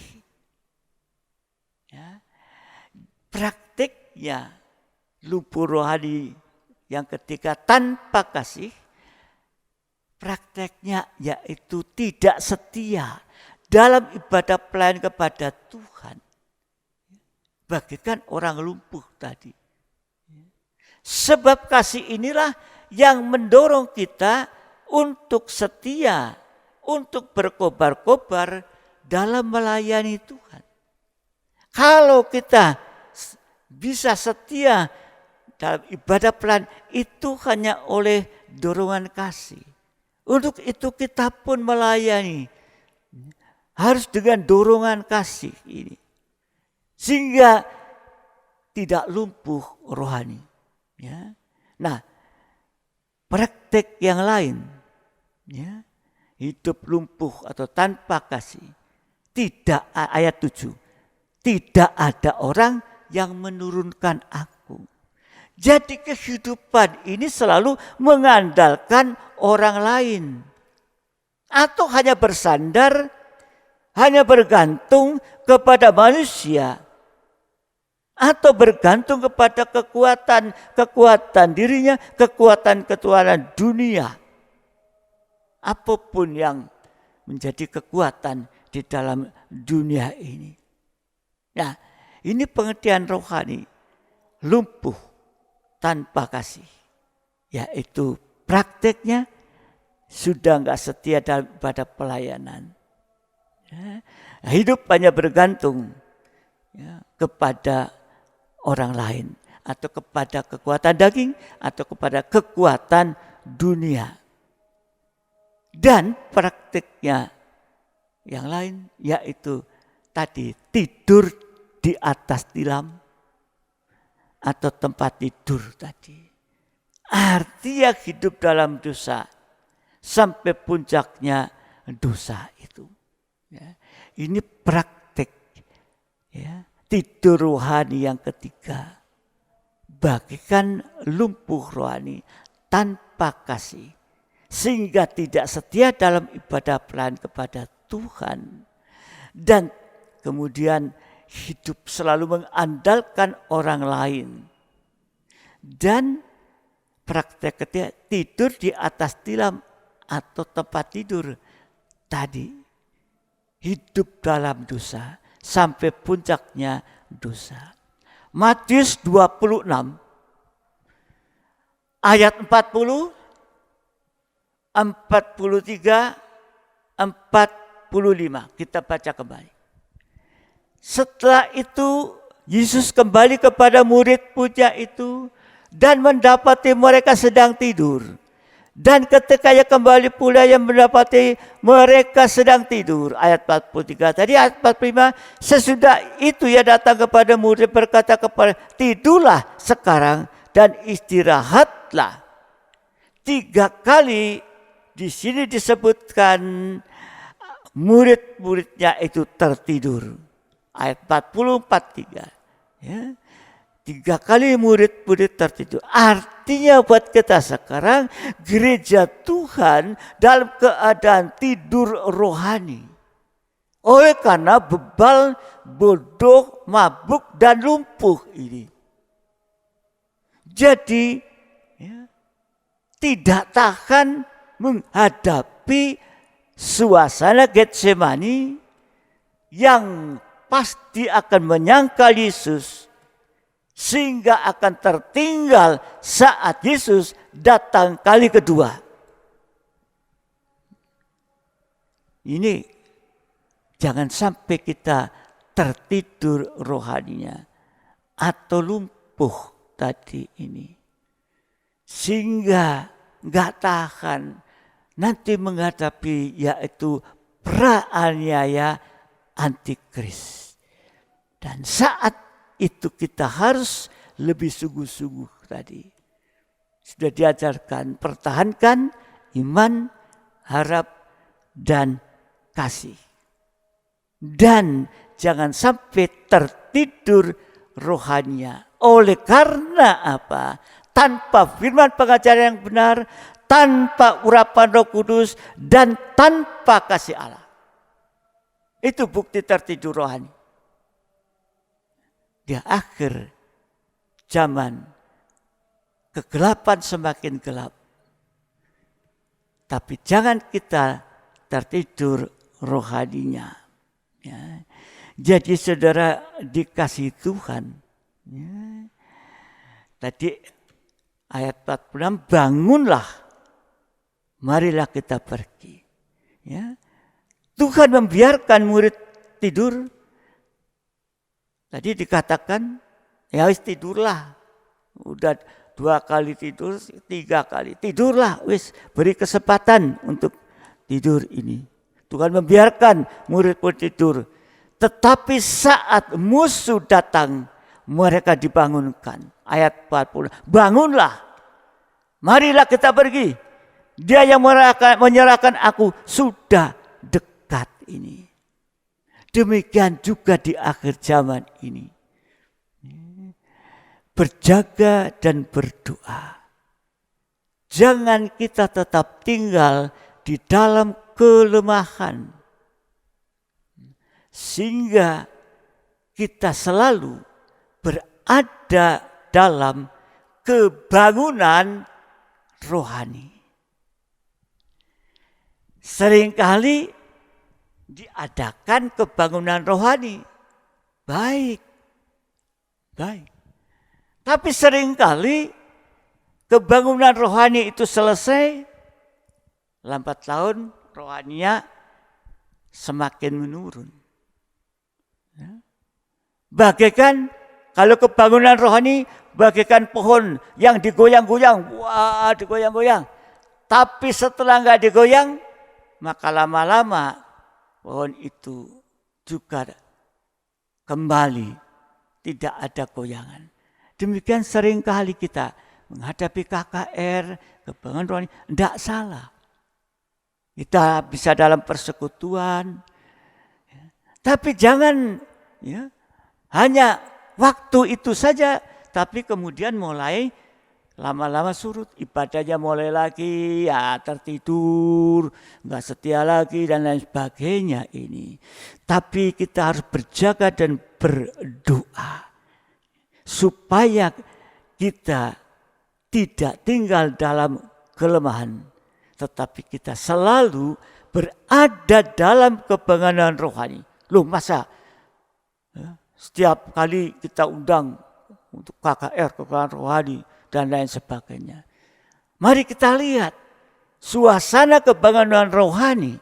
Speaker 2: Ya. Praktiknya lumpuh rohani yang ketiga tanpa kasih, prakteknya yaitu tidak setia dalam ibadah pelayanan kepada Tuhan. Bagikan orang lumpuh tadi. Sebab kasih inilah yang mendorong kita untuk setia, untuk berkobar-kobar dalam melayani Tuhan. Kalau kita bisa setia dalam ibadah pelayanan, itu hanya oleh dorongan kasih. Untuk itu kita pun melayani harus dengan dorongan kasih ini. Sehingga tidak lumpuh rohani. Ya. Nah, praktek yang lain, ya, hidup lumpuh atau tanpa kasih, tidak, ayat 7, tidak ada orang yang menurunkan aku. Jadi kehidupan ini selalu mengandalkan orang lain. Atau hanya bersandar, hanya bergantung kepada manusia. Atau bergantung kepada kekuatan dirinya, kekuatan dunia. Apapun yang menjadi kekuatan di dalam dunia ini. Nah, ini pengertian rohani, lumpuh tanpa kasih. Yaitu prakteknya sudah enggak setia dalam ibadah pelayanan. Ya, hidup hanya bergantung, ya, kepada orang lain, atau kepada kekuatan daging, atau kepada kekuatan dunia. Dan praktiknya yang lain yaitu tadi tidur di atas tilam atau tempat tidur tadi. Artinya hidup dalam dosa sampai puncaknya dosa itu. Ya, ini praktik, ya, tidur rohani yang ketiga. Bagikan lumpuh rohani tanpa kasih, sehingga tidak setia dalam ibadah pelayanan kepada Tuhan. Dan kemudian hidup selalu mengandalkan orang lain. Dan praktek ketiga, tidur di atas tilam atau tempat tidur tadi. Hidup dalam dosa sampai puncaknya dosa. Matius 26 ayat 40, 43, 45. Kita baca kembali. Setelah itu Yesus kembali kepada murid-muridnya itu dan mendapati mereka sedang tidur. Dan ketika ia kembali pula yang mendapati mereka sedang tidur. Ayat 43. Tadi ayat 45. Sesudah itu ia datang kepada murid berkata kepada, tidurlah sekarang dan istirahatlah. 3 kali di sini disebutkan murid-muridnya itu tertidur. Ayat 40, 43. Ya. 3 kali murid-murid tertidur. Artinya buat kita sekarang gereja Tuhan dalam keadaan tidur rohani. Oleh karena bebal, bodoh, mabuk dan lumpuh ini. Jadi ya, tidak tahan menghadapi suasana Getsemani yang pasti akan menyangkal Yesus. sehingga akan tertinggal saat Yesus datang kali kedua. Ini jangan sampai kita tertidur rohaninya atau lumpuh tadi ini, sehingga nggak tahan nanti menghadapi yaitu praaniaya antikris. Dan saat itu kita harus lebih sungguh-sungguh tadi. Sudah diajarkan, pertahankan iman, harap, dan kasih. Dan jangan sampai tertidur rohaninya. Oleh karena apa? Tanpa firman pengajaran yang benar, tanpa urapan Roh Kudus, dan tanpa kasih Allah. Itu bukti tertidur rohani. Di akhir zaman, kegelapan semakin gelap. Tapi jangan kita tertidur rohaninya. Ya. Jadi saudara dikasih Tuhan. Ya. Tadi ayat 46, bangunlah, marilah kita pergi. Ya. Tuhan membiarkan murid tidur. Tadi dikatakan, ya wis tidurlah. Udah 2 kali tidur, 3 kali. Tidurlah, wis beri kesempatan untuk tidur ini. Tuhan membiarkan murid pun tidur. Tetapi saat musuh datang, mereka dibangunkan. Ayat 40, bangunlah, marilah kita pergi. Dia yang menyerahkan aku sudah dekat ini. Demikian juga di akhir zaman ini. Berjaga dan berdoa. Jangan kita tetap tinggal di dalam kelemahan. Sehingga kita selalu berada dalam kebangunan rohani. Seringkali diadakan kebangunan rohani. Baik. Tapi seringkali kebangunan rohani itu selesai, lambat laun rohaninya semakin menurun. Bagaikan kalau kebangunan rohani bagaikan pohon yang digoyang-goyang. Wah, digoyang-goyang. Tapi setelah enggak digoyang, maka lama-lama pohon itu juga kembali tidak ada goyangan. Demikian seringkali kita menghadapi KKR, kebangunan rohani, tidak salah. Kita bisa dalam persekutuan, tapi jangan hanya waktu itu saja, tapi kemudian mulai lama-lama surut, ibadahnya mulai lagi, tertidur, nggak setia lagi dan lain sebagainya ini. Tapi kita harus berjaga dan berdoa supaya kita tidak tinggal dalam kelemahan, tetapi kita selalu berada dalam kebangunan rohani. Loh, masa setiap kali kita undang untuk KKR, kebangunan rohani dan lain sebagainya. Mari kita lihat suasana kebangunan rohani.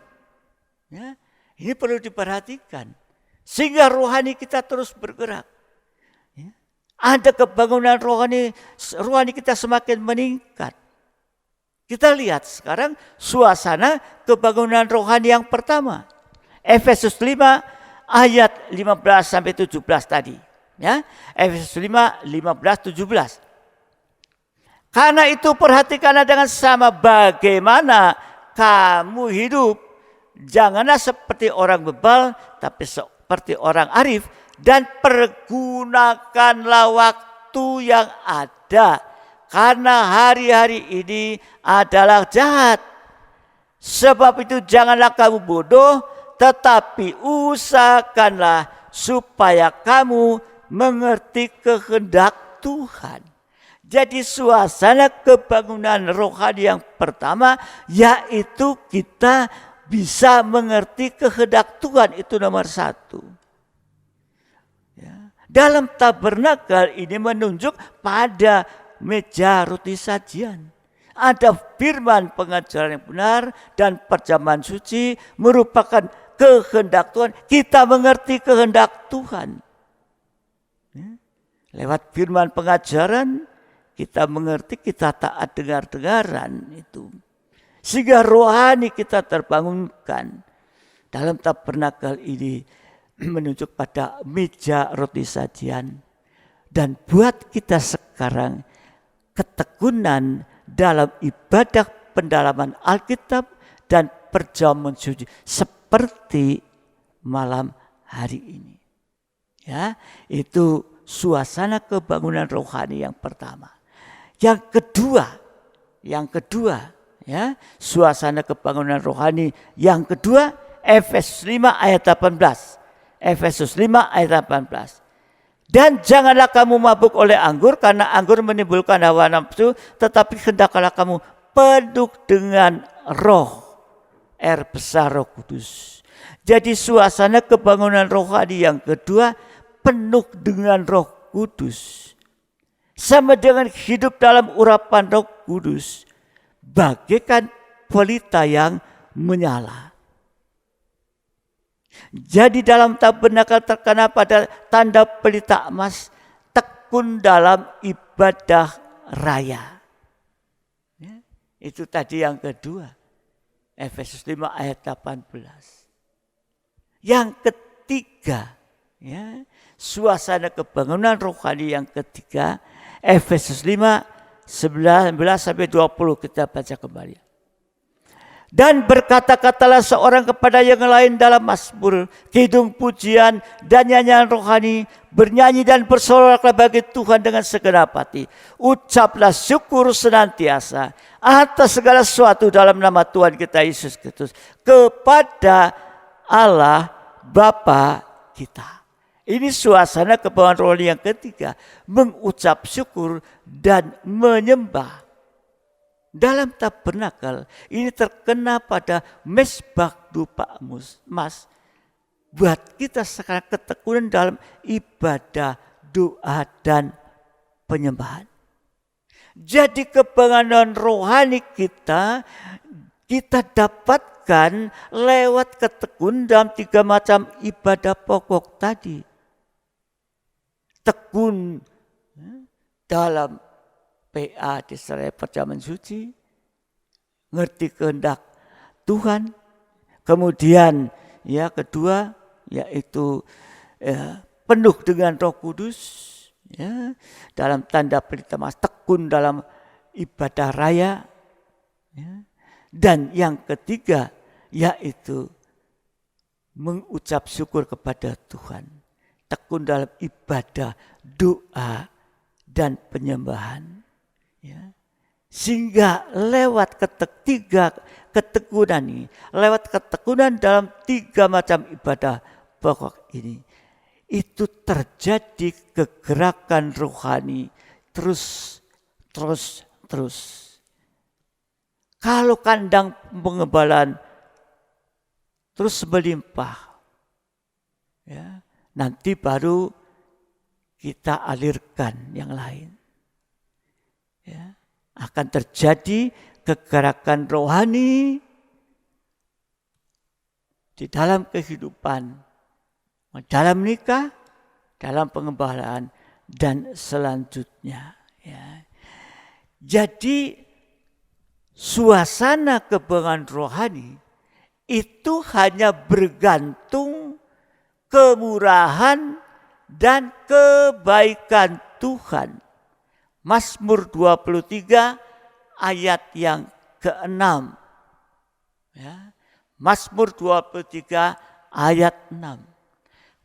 Speaker 2: Ini perlu diperhatikan sehingga rohani kita terus bergerak. Ada kebangunan rohani kita semakin meningkat. Kita lihat sekarang suasana kebangunan rohani yang pertama. Efesus 5 ayat 15 sampai 17 tadi. Efesus 5, 15, 17. Karena itu perhatikanlah dengan sama bagaimana kamu hidup. Janganlah seperti orang bebal, tapi seperti orang arif. Dan pergunakanlah waktu yang ada. Karena hari-hari ini adalah jahat. Sebab itu janganlah kamu bodoh, tetapi usahakanlah supaya kamu mengerti kehendak Tuhan. Jadi suasana kebangunan rohani yang pertama yaitu kita bisa mengerti kehendak Tuhan, itu nomor 1. Dalam tabernakel ini menunjuk pada meja roti sajian. Ada firman pengajaran yang benar dan perjamuan suci merupakan kehendak Tuhan. Kita mengerti kehendak Tuhan. Lewat firman pengajaran kita mengerti, kita taat dengar-dengaran itu. Sehingga rohani kita terbangunkan. Dalam tabernakel ini menunjuk pada meja roti sajian. Dan buat kita sekarang ketekunan dalam ibadah pendalaman Alkitab dan perjamuan suci seperti malam hari ini. Ya, itu suasana kebangunan rohani yang pertama. Yang kedua, ya, suasana kebangunan rohani yang kedua, Efesus 5 ayat 18. Efesus 5 ayat 18. Dan janganlah kamu mabuk oleh anggur, karena anggur menimbulkan hawa nafsu, tetapi hendaklah kamu penuh dengan roh, R besar Roh Kudus. Jadi suasana kebangunan rohani yang kedua penuh dengan Roh Kudus. Sama dengan hidup dalam urapan Roh Kudus, bagaikan pelita yang menyala. Jadi dalam tabernakel terkena pada tanda pelita emas, tekun dalam ibadah raya. Ya, itu tadi yang kedua. Efesus 5 ayat 18. Yang ketiga, ya, suasana kebangunan rohani yang ketiga, Efesus 5 19 sampai 20 kita baca kembali. Dan berkata-katalah seorang kepada yang lain dalam mazmur, kidung pujian dan nyanyian rohani, bernyanyi dan bersoraklah bagi Tuhan dengan segenap hati. Ucaplah syukur senantiasa atas segala sesuatu dalam nama Tuhan kita Yesus Kristus kepada Allah Bapa kita. Ini suasana kebangunan rohani yang ketiga, mengucap syukur dan menyembah. Dalam tabernakel ini terkena pada mesbah dupa emas. Buat kita sekarang ketekunan dalam ibadah, doa dan penyembahan. Jadi kebangunan rohani kita dapatkan lewat ketekunan dalam 3 macam ibadah pokok tadi. Tekun dalam PA disertai perjamuan suci, ngerti kehendak Tuhan. Kemudian ya kedua yaitu penuh dengan Roh Kudus, ya, dalam tanda pelita emas, tekun dalam ibadah raya, ya. Dan yang ketiga yaitu mengucap syukur kepada Tuhan, tekun dalam ibadah, doa dan penyembahan. Ya. Sehingga lewat ketiga ketekunan ini, lewat ketekunan dalam 3 macam ibadah pokok ini, itu terjadi kegerakan rohani terus. Kalau kandang pengembalaan terus melimpah, ya, nanti baru kita alirkan yang lain. Ya, akan terjadi kegerakan rohani di dalam kehidupan, dalam nikah, dalam pengembalaan dan selanjutnya. Ya. Jadi suasana kebangunan rohani itu hanya bergantung kemurahan dan kebaikan Tuhan. Mazmur 23 ayat yang ke-6. Ya. Mazmur 23 ayat 6.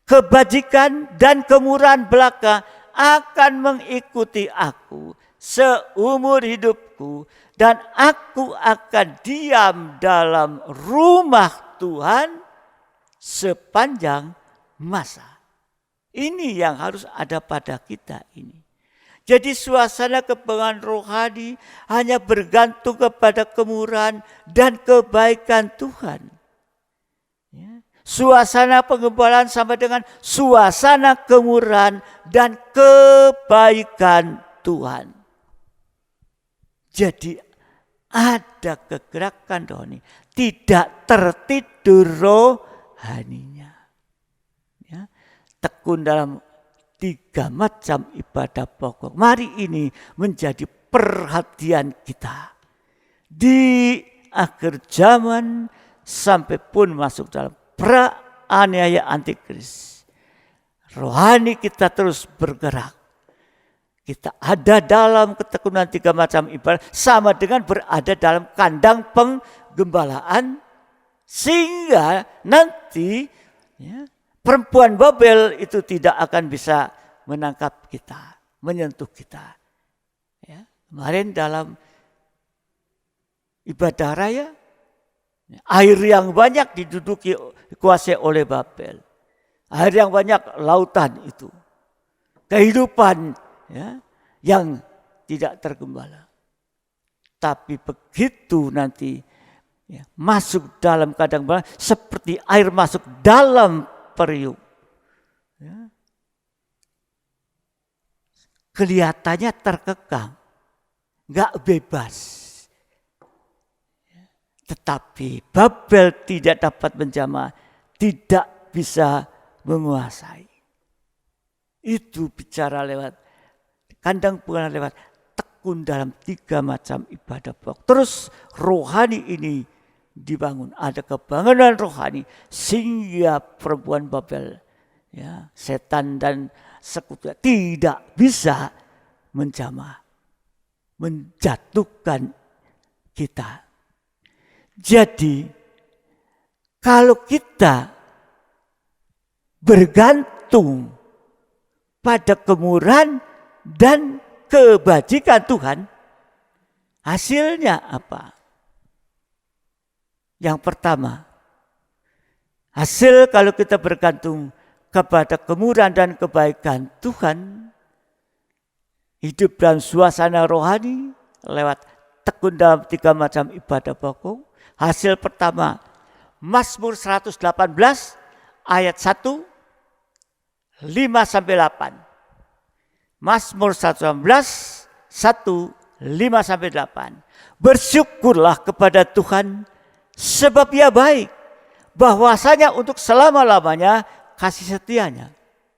Speaker 2: Kebajikan dan kemurahan belaka akan mengikuti aku seumur hidupku, dan aku akan diam dalam rumah Tuhan sepanjang masa. Ini yang harus ada pada kita ini. Jadi suasana kebangunan rohani hanya bergantung kepada kemurahan dan kebaikan Tuhan. Ya. Suasana penggembalaan sama dengan suasana kemurahan dan kebaikan Tuhan. Jadi ada kegerakan rohani, tidak tertidur rohaninya. Ya, tekun dalam 3 macam ibadah pokok. Mari ini menjadi perhatian kita. Di akhir zaman sampai pun masuk dalam pra-aniaya antikris. Rohani kita terus bergerak. Kita ada dalam ketekunan 3 macam ibadah sama dengan berada dalam kandang penggembalaan. Sehingga nanti perempuan Babel itu tidak akan bisa menangkap kita, menyentuh kita. Ya, kemarin dalam ibadah raya, air yang banyak dikuasai oleh Babel. Air yang banyak lautan itu. Kehidupan yang tidak tergembala. Tapi begitu nanti masuk dalam kandang gembala seperti air masuk dalam periuk. Kelihatannya terkekang, nggak bebas. Tetapi Babel tidak dapat menjamah, tidak bisa menguasai. Itu bicara lewat kandang penggembalaan, lewat tekun dalam 3 macam ibadah pokok. Terus rohani ini dibangun, ada kebangunan rohani sehingga perempuan Babel, setan dan sekutunya tidak bisa menjamah, menjatuhkan kita. Jadi kalau kita bergantung pada kemurahan dan kebajikan Tuhan, hasilnya apa? Yang pertama, hasil kalau kita bergantung kepada kemurahan dan kebaikan Tuhan, hidup dalam suasana rohani lewat tekun dalam 3 macam ibadah pokok. Hasil pertama, Mazmur 118 ayat 1, 5-8. Mazmur 118, 1, 5-8. Bersyukurlah kepada Tuhan sebab Ia baik, bahwasanya untuk selama-lamanya kasih setianya.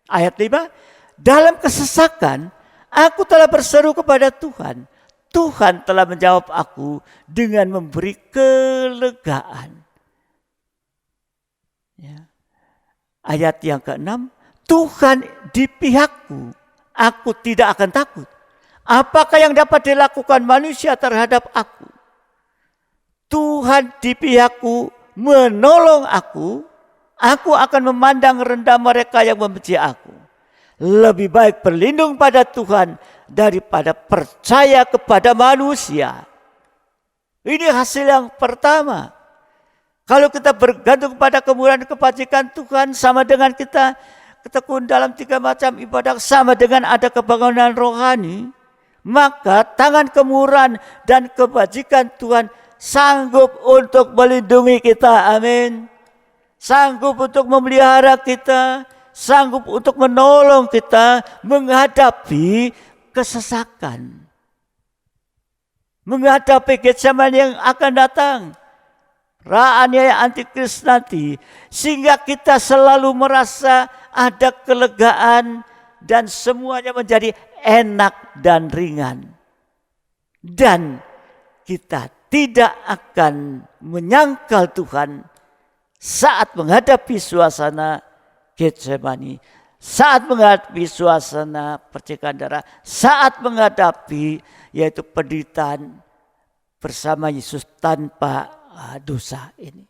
Speaker 2: Ayat 5, dalam kesesakan aku telah berseru kepada Tuhan. Tuhan telah menjawab aku dengan memberi kelegaan. Ayat yang ke-6, Tuhan di pihakku, aku tidak akan takut. Apakah yang dapat dilakukan manusia terhadap aku? Tuhan di pihakku menolong aku akan memandang rendah mereka yang membenci aku. Lebih baik berlindung pada Tuhan daripada percaya kepada manusia. Ini hasil yang pertama. Kalau kita bergantung pada kemurahan dan kebajikan Tuhan, sama dengan kita tekun dalam 3 macam ibadah, sama dengan ada kebangunan rohani, maka tangan kemurahan dan kebajikan Tuhan sanggup untuk melindungi kita. Amin. Sanggup untuk memelihara kita, sanggup untuk menolong kita menghadapi kesesakan, menghadapi zaman yang akan datang, pra-aniaya antikris nanti, sehingga kita selalu merasa ada kelegaan dan semuanya menjadi enak dan ringan. Dan kita tidak akan menyangkal Tuhan saat menghadapi suasana Getsemani, saat menghadapi suasana percikan darah, saat menghadapi yaitu penderitaan bersama Yesus tanpa dosa ini.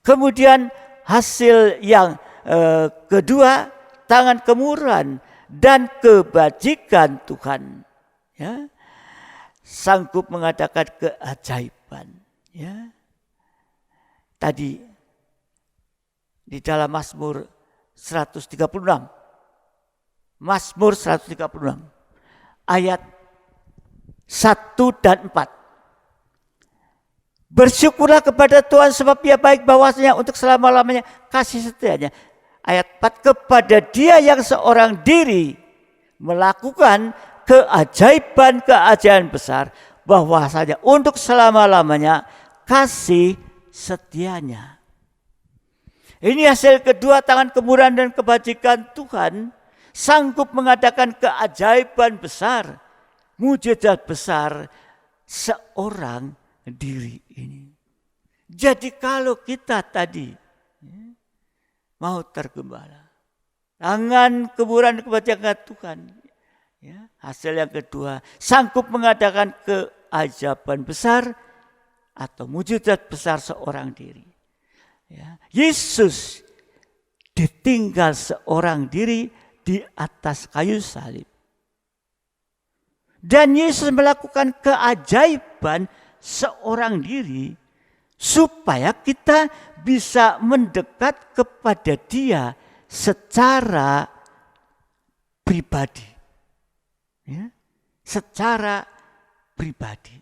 Speaker 2: Kemudian hasil yang kedua, tangan kemurahan dan kebajikan Tuhan sanggup mengadakan keajaiban. Tadi di dalam Mazmur 136, Mazmur 136 ayat 1 dan 4. Bersyukurlah kepada Tuhan sebab Dia baik, bahwasanya untuk selama-lamanya kasih setianya. Ayat 4, kepada Dia yang seorang diri melakukan keajaiban-keajaiban besar, bahwasanya untuk selama-lamanya kasih setianya. Ini hasil kedua tangan kemurahan dan kebajikan Tuhan, sanggup mengadakan keajaiban besar, mujizat besar seorang diri ini. Jadi kalau kita tadi mau tergembala, tangan kemurahan dan kebajikan Tuhan, hasil yang kedua, sanggup mengadakan keajaiban besar atau mujizat besar seorang diri. Yesus ditinggal seorang diri di atas kayu salib. Dan Yesus melakukan keajaiban seorang diri supaya kita bisa mendekat kepada Dia secara pribadi. Secara pribadi.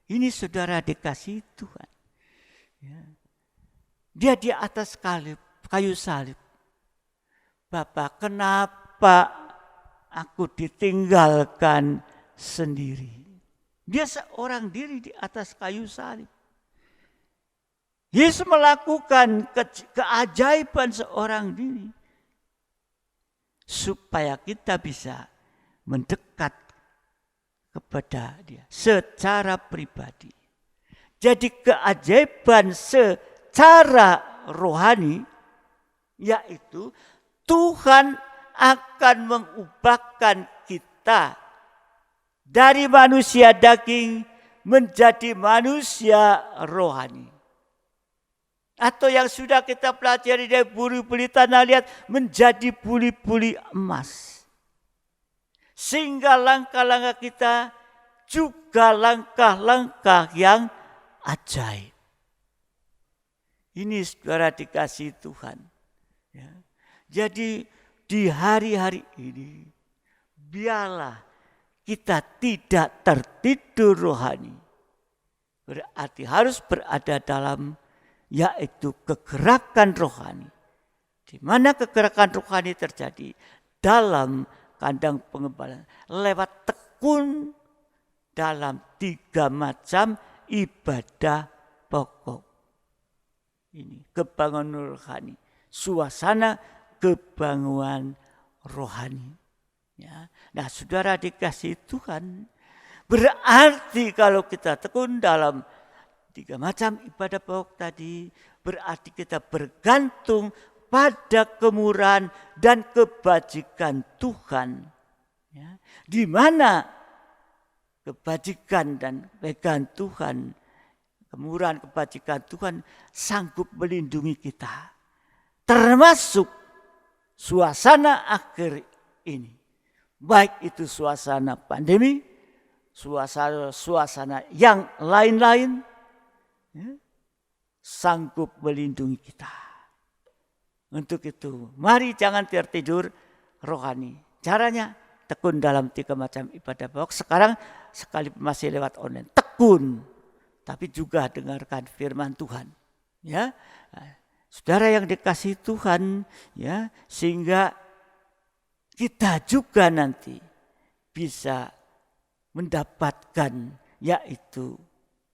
Speaker 2: Ini saudara dikasih Tuhan. Dia di atas kayu salib. Bapak, kenapa aku ditinggalkan sendiri? Dia seorang diri di atas kayu salib. Yesus melakukan keajaiban seorang diri supaya kita bisa mendekat kepada Dia secara pribadi. Jadi keajaiban secara rohani, yaitu Tuhan akan mengubahkan kita dari manusia daging menjadi manusia rohani. Atau yang sudah kita pelajari dari buli-buli tanah liat menjadi buli-buli emas. Sehingga langkah-langkah kita juga langkah-langkah yang ajaib. Ini saudara dikasih Tuhan. Jadi di hari-hari ini biarlah kita tidak tertidur rohani. Berarti harus berada dalam yaitu kegerakan rohani. Di mana kegerakan rohani terjadi? Dalam kandang pengembalaan. Lewat tekun dalam 3 macam ibadah pokok. Ini kebangunan rohani, suasana kebangunan rohani. Nah, saudara dikasih Tuhan, berarti kalau kita tekun dalam 3 macam ibadah pokok tadi, berarti kita bergantung pada kemurahan dan kebajikan Tuhan. Di mana kebajikan dan kebaikan Tuhan, kemurahan kebajikan Tuhan sanggup melindungi kita. Termasuk suasana akhir ini. Baik itu suasana pandemi, suasana yang lain-lain, sanggup melindungi kita. Untuk itu, mari jangan tertidur rohani. Caranya tekun dalam 3 macam ibadah pokok. Sekarang sekalipun masih lewat online, tekun. Tapi juga dengarkan firman Tuhan. Saudara yang dikasihi Tuhan, sehingga kita juga nanti bisa mendapatkan yaitu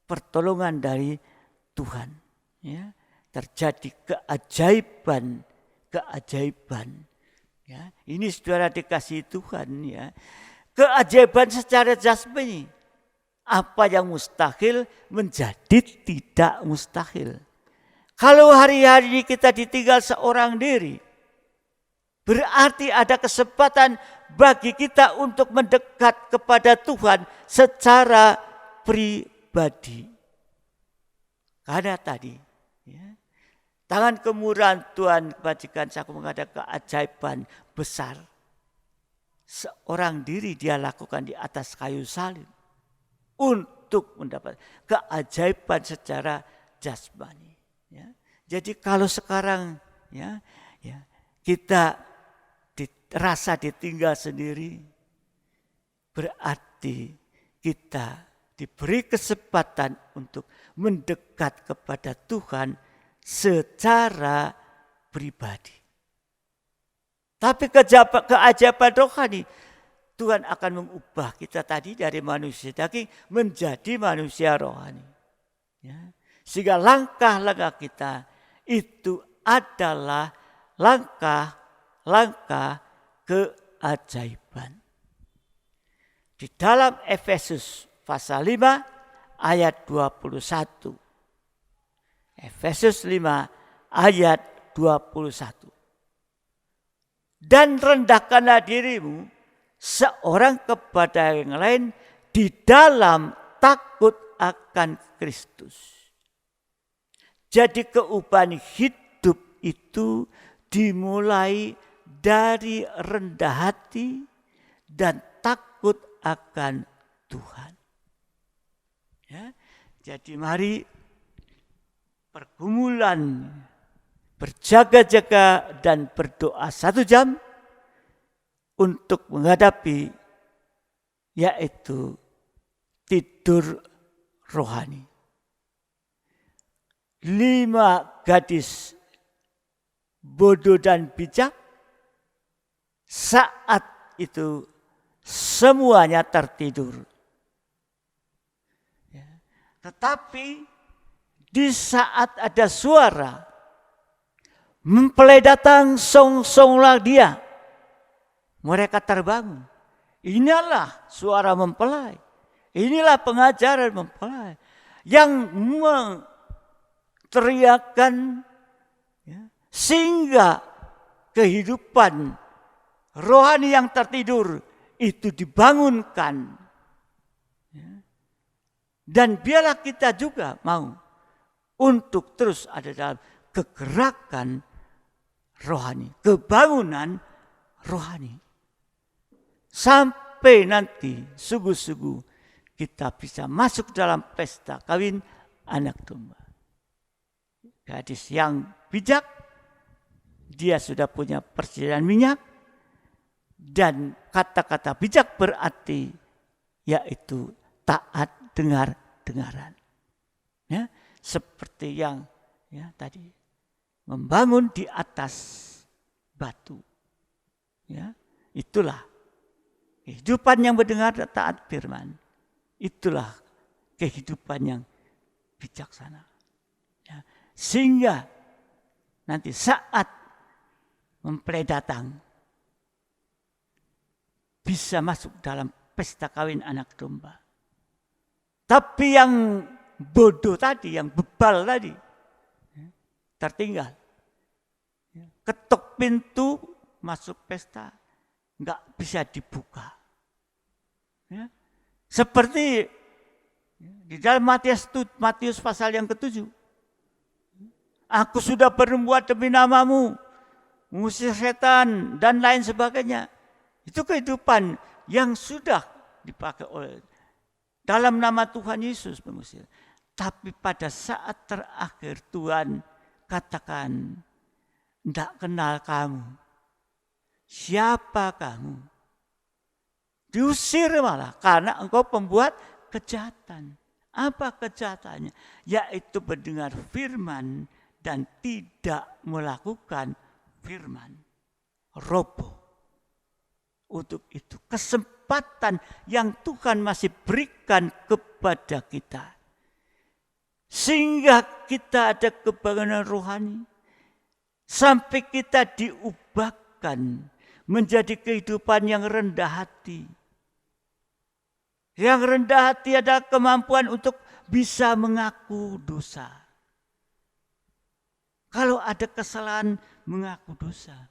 Speaker 2: pertolongan dari Tuhan. Terjadi keajaiban. Ini saudara dikasihi Tuhan. Keajaiban secara jasmani. Apa yang mustahil menjadi tidak mustahil. Kalau hari-hari ini kita ditinggal seorang diri, berarti ada kesempatan bagi kita untuk mendekat kepada Tuhan secara pribadi. Karena tadi, tangan kemurahan Tuhan kebajikan sanggup mengadakan keajaiban besar. Seorang diri Dia lakukan di atas kayu salib. Untuk mendapat keajaiban secara jasmani. Jadi kalau sekarang kita rasa ditinggal sendiri, berarti kita diberi kesempatan untuk mendekat kepada Tuhan secara pribadi. Tapi keajaiban rohani, Tuhan akan mengubah kita tadi dari manusia daging menjadi manusia rohani. Ya. Sehingga langkah-langkah kita itu adalah langkah-langkah keajaiban. Di dalam Efesus pasal 5 ayat 21. Efesus 5 ayat 21. Dan rendahkanlah dirimu seorang kepada yang lain di dalam takut akan Kristus. Jadi keubahan hidup itu dimulai dari rendah hati dan takut akan Tuhan. Ya, jadi mari pergumulan berjaga-jaga dan berdoa 1 jam untuk menghadapi yaitu tidur rohani. 5 gadis bodoh dan bijak saat itu semuanya tertidur. Ya. Tetapi di saat ada suara mempelai datang, song-songlah dia. Mereka terbangun. Inilah suara mempelai. Inilah pengajaran mempelai yang teriakan ya, sehingga kehidupan rohani yang tertidur itu dibangunkan. Ya. Dan biarlah kita juga mau untuk terus ada dalam kegerakan rohani, kebangunan rohani. Sampai nanti sungguh-sungguh kita bisa masuk dalam pesta kawin anak domba. Gadis yang bijak, dia sudah punya persediaan minyak. Dan kata-kata bijak berarti yaitu taat dengar-dengaran. Ya, seperti yang ya, tadi membangun di atas batu. Ya, itulah kehidupan yang mendengar taat firman. Itulah kehidupan yang bijaksana. Ya, sehingga nanti saat mempelai datang bisa masuk dalam pesta kawin anak domba. Tapi yang bodoh tadi, yang bebal tadi, tertinggal. Ketuk pintu masuk pesta, nggak bisa dibuka. Ya. Seperti di dalam Matius pasal yang ke-7. Aku sudah berbuat demi namamu, mengusir setan dan lain sebagainya. Itu kehidupan yang sudah dipakai oleh dalam nama Tuhan Yesus mengusir. Tapi pada saat terakhir Tuhan katakan, tidak kenal kamu. Siapa kamu? Diusir malah karena engkau pembuat kejahatan. Apa kejahatannya? Yaitu mendengar firman dan tidak melakukan firman. Roboh. Untuk itu kesempatan yang Tuhan masih berikan kepada kita. Sehingga kita ada kebangunan rohani. Sampai kita diubahkan menjadi kehidupan yang rendah hati. Yang rendah hati adalah kemampuan untuk bisa mengaku dosa. Kalau ada kesalahan, mengaku dosa.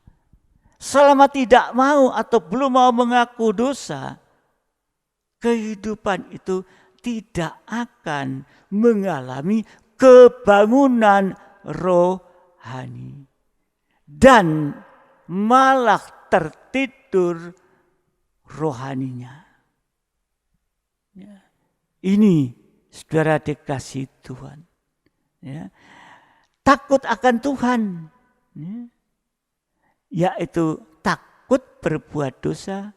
Speaker 2: Selama tidak mau atau belum mau mengaku dosa, kehidupan itu tidak akan mengalami kebangunan rohani. Dan malah tertidur rohaninya. Ya. Ini saudara dikasih Tuhan. Ya. Takut akan Tuhan. Ya. Yaitu takut berbuat dosa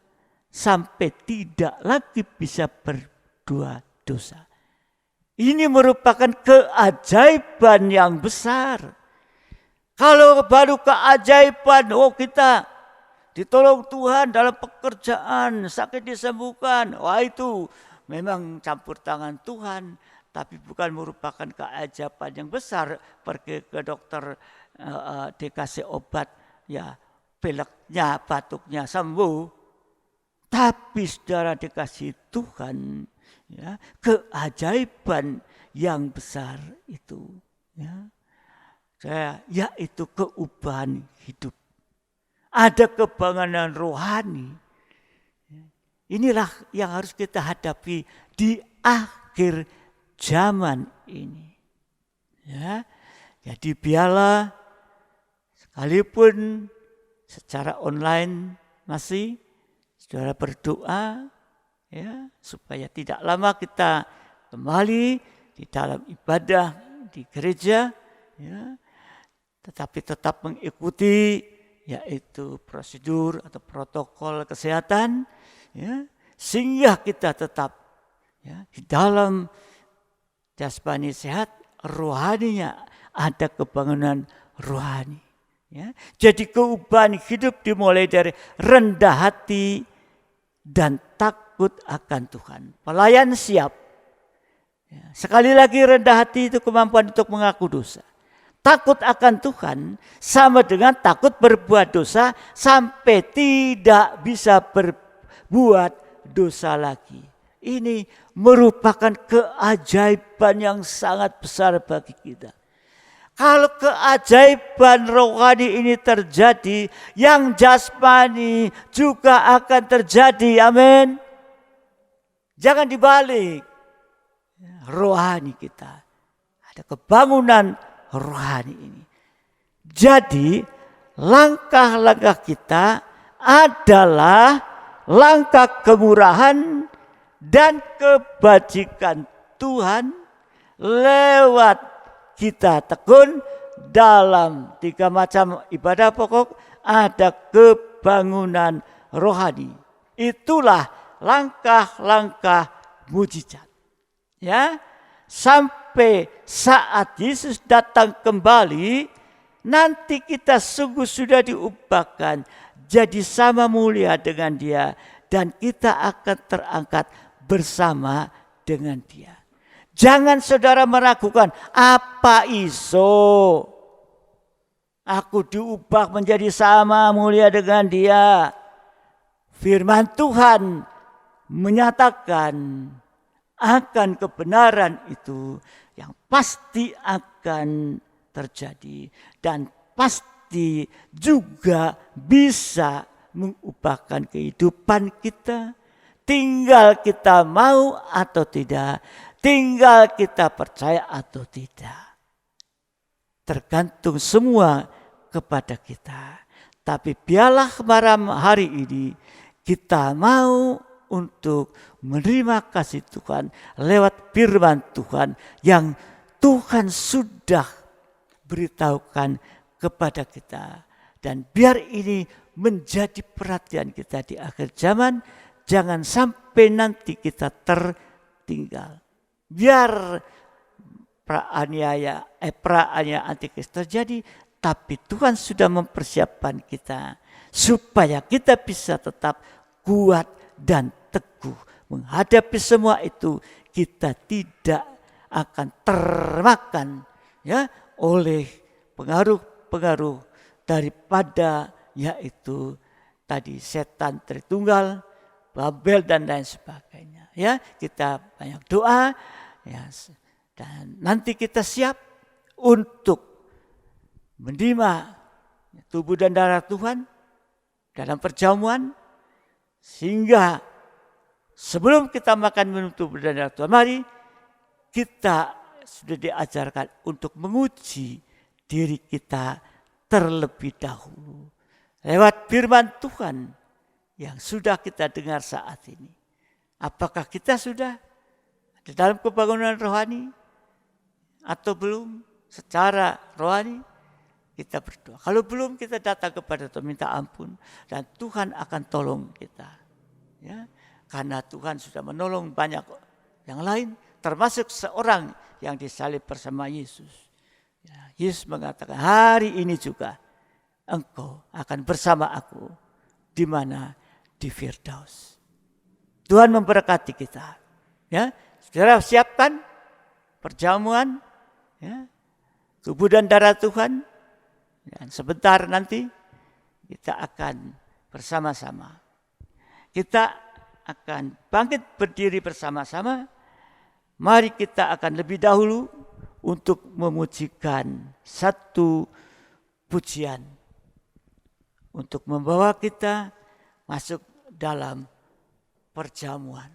Speaker 2: sampai tidak lagi bisa berbuat dosa. Ini merupakan keajaiban yang besar. Kalau baru keajaiban, kita ditolong Tuhan dalam pekerjaan, sakit disembuhkan. Wah, itu memang campur tangan Tuhan, tapi bukan merupakan keajaiban yang besar. Pergi ke dokter, dikasih obat, ya pileknya, batuknya sembuh. Tapi saudara dikasih Tuhan, ya, keajaiban yang besar itu, ya. Yaitu keubahan hidup. Ada kebangunan rohani. Inilah yang harus kita hadapi di akhir zaman ini. Ya, jadi biarlah sekalipun secara online masih saudara berdoa, ya, supaya tidak lama kita kembali di dalam ibadah di gereja, ya, tetapi tetap mengikuti yaitu prosedur atau protokol kesehatan, ya, sehingga kita tetap, ya, di dalam jasmani sehat, rohaninya ada kebangunan rohani. Ya. Jadi keubahan hidup dimulai dari rendah hati dan takut akan Tuhan. Pelayan siap. Ya. Sekali lagi, rendah hati itu kemampuan untuk mengaku dosa. Takut akan Tuhan sama dengan takut berbuat dosa sampai tidak bisa berbuat dosa lagi. Ini merupakan keajaiban yang sangat besar bagi kita. Kalau keajaiban rohani ini terjadi, yang jasmani juga akan terjadi. Amin. Jangan dibalik. Rohani kita. Ada kebangunan rohani ini. Jadi langkah-langkah kita adalah langkah kemurahan dan kebajikan Tuhan lewat kita tekun dalam 3 macam ibadah pokok. Ada kebangunan rohani. Itulah langkah-langkah mujizat. Ya, sampai saat Yesus datang kembali, nanti kita sungguh sudah diubahkan jadi sama mulia dengan Dia, dan kita akan terangkat bersama dengan Dia. Jangan saudara meragukan, apa iso aku diubah menjadi sama mulia dengan Dia. Firman Tuhan menyatakan akan kebenaran itu yang pasti akan terjadi dan pasti juga bisa mengubahkan kehidupan kita. Tinggal kita mau atau tidak, tinggal kita percaya atau tidak. Tergantung semua kepada kita. Tapi biarlah malam hari ini kita mau untuk menerima kasih Tuhan lewat firman Tuhan yang Tuhan sudah beritahukan kepada kita. Dan biar ini menjadi perhatian kita di akhir zaman. Jangan sampai nanti kita tertinggal. Biar praaniaya antikris terjadi, tapi Tuhan sudah mempersiapkan kita supaya kita bisa tetap kuat dan teguh menghadapi semua itu. Kita tidak akan termakan, ya, oleh pengaruh-pengaruh daripada yaitu tadi setan Tritunggal, Babel dan lain sebagainya. Ya, kita banyak doa, ya, dan nanti kita siap untuk menerima tubuh dan darah Tuhan dalam perjamuan, sehingga sebelum kita makan minum tubuh dan darah Tuhan, mari kita sudah diajarkan untuk menguji diri kita terlebih dahulu lewat firman Tuhan yang sudah kita dengar saat ini. Apakah kita sudah di dalam kebangunan rohani atau belum? Secara rohani kita berdoa. Kalau belum, kita datang kepada Tuhan minta ampun dan Tuhan akan tolong kita. Ya, karena Tuhan sudah menolong banyak yang lain, termasuk seorang yang disalib bersama Yesus. Yesus mengatakan, hari ini juga engkau akan bersama aku. Di mana? Di Firdaus. Tuhan memberkati kita. Ya, saudara siapkan perjamuan, ya, tubuh dan darah Tuhan. Dan sebentar nanti kita akan bersama-sama. Kita akan bangkit berdiri bersama-sama. Mari kita akan lebih dahulu untuk memujikan satu pujian untuk membawa kita masuk dalam perjamuan.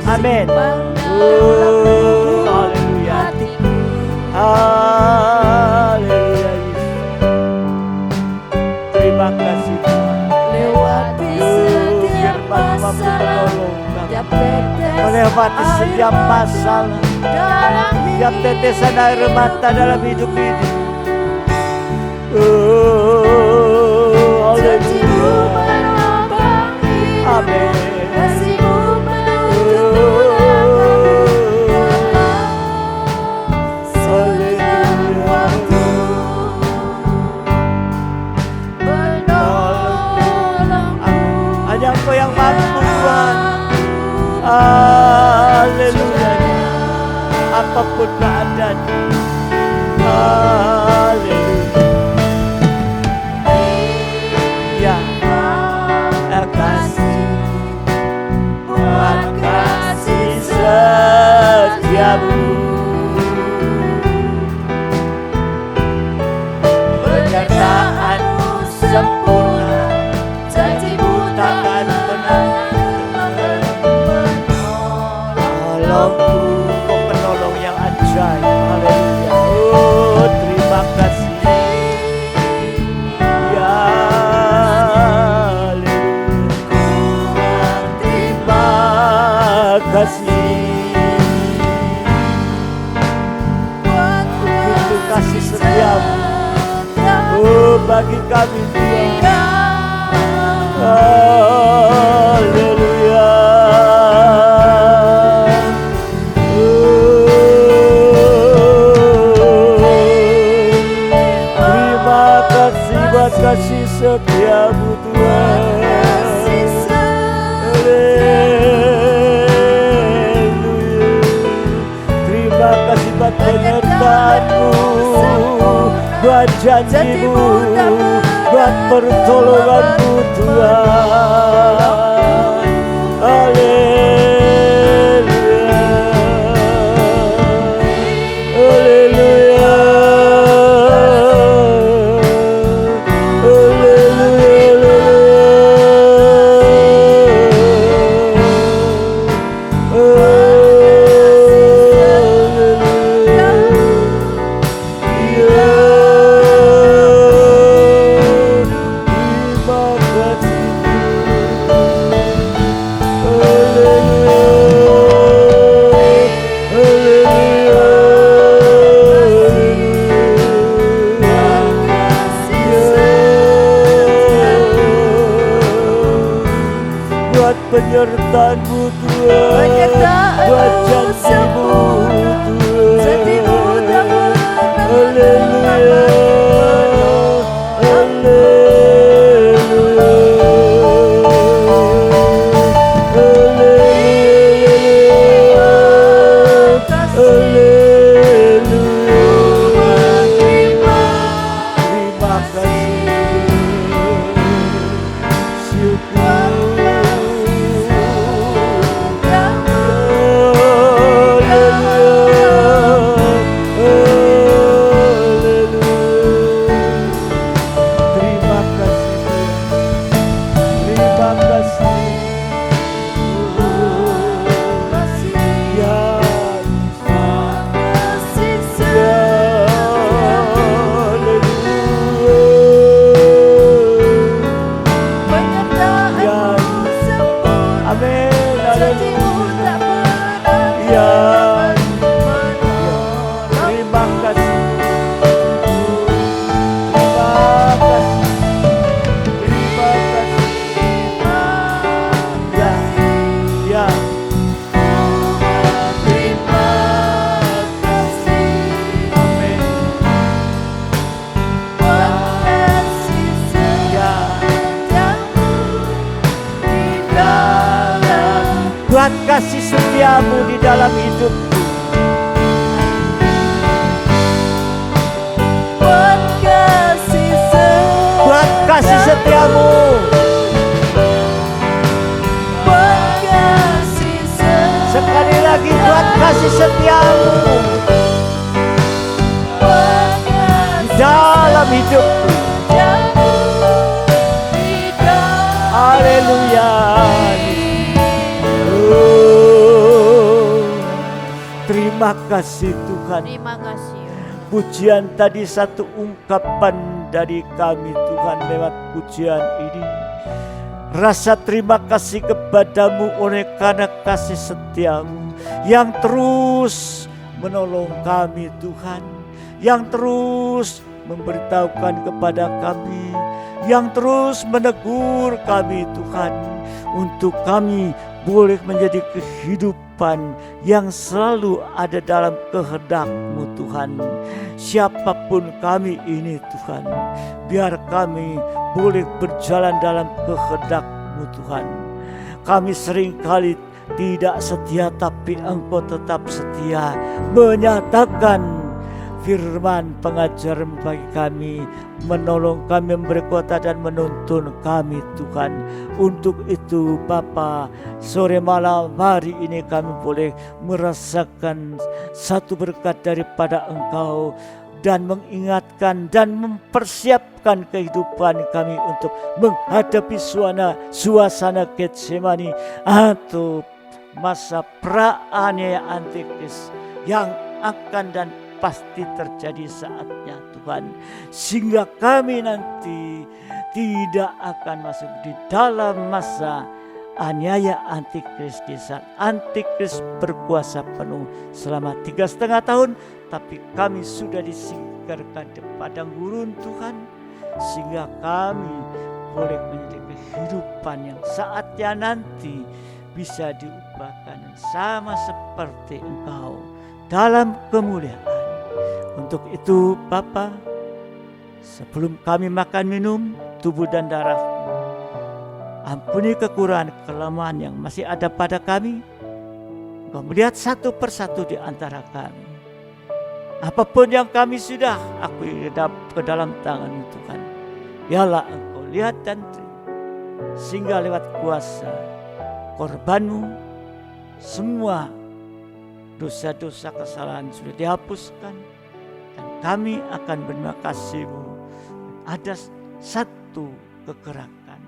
Speaker 2: Amin. Haleluya. Haleluya. Terima kasih Tuhan.
Speaker 3: Lewati setiap masalah,
Speaker 2: melewati setiap masalah, setiap tetesan air mata dalam hidup ini. Haleluya. Amin. Hanya Engkau yang mampu Tuhan. Haleluya. Apapun keadaan. Haleluya. Ya, kasih, kasih setiamu. Penyertaanmu sempurna, janjimu takkan pernah menolongku. Kau penolong yang ajaib. Haleluya. Oh, terima kasih. Ya, haleluya. Terima kasih. Begitu kasih setiamu. Oh, bagi kami Tuhan. Haleluya. setiamu Tuhan. Terima kasih buat penyertaan-Mu, buat janji-Mu, buat pertolongan-Mu Tuhan. Haleluya, haleluya, penyertaan-Mu Tuhan, buat janji-Mu Tuhan. Haleluya, buat kasih setia-Mu di dalam hidupku. Buat kasih setia-Mu. Sekali lagi buat kasih setia-Mu di dalam hidupku. Haleluya. Terima kasih Tuhan.
Speaker 3: Terima kasih.
Speaker 2: Pujian tadi satu ungkapan dari kami Tuhan lewat pujian ini. Rasa terima kasih kepadamu oleh karena kasih setia-Mu yang terus menolong kami Tuhan. Yang terus memberitahukan kepada kami. Yang terus menegur kami Tuhan. Untuk kami boleh menjadi kehidupan yang selalu ada dalam kehendak-Mu Tuhan. Siapapun kami ini Tuhan, biar kami boleh berjalan dalam kehendak-Mu Tuhan. Kami seringkali tidak setia, tapi Engkau tetap setia menyatakan firman pengajaran bagi kami, menolong kami, memberi kuasa dan menuntun kami Tuhan. Untuk itu Bapa, sore malam hari ini kami boleh merasakan satu berkat daripada Engkau dan mengingatkan dan mempersiapkan kehidupan kami untuk menghadapi suasana Getsemani atau masa praaniayaan Antikris yang akan dan pasti terjadi saatnya Tuhan, sehingga kami nanti tidak akan masuk di dalam masa aniaya Antikris, di saat Antikris berkuasa penuh selama 3,5 tahun, tapi kami sudah disingkirkan di padang gurun Tuhan, sehingga kami boleh menjadi kehidupan yang saatnya nanti bisa diubahkan sama seperti Engkau dalam kemuliaan. Untuk itu Bapa, sebelum kami makan minum, tubuh dan darah-Mu. Ampuni kekurangan kelemahan yang masih ada pada kami. Engkau melihat satu persatu di antara kami. Apapun yang kami sudah akui ke dalam tangan-Mu Tuhan, biarlah Engkau lihat dan terima. Sehingga lewat kuasa korban-Mu, semua dosa-dosa kesalahan sudah dihapuskan. Dan kami akan berterima kasih-Mu. Ada satu kegerakan,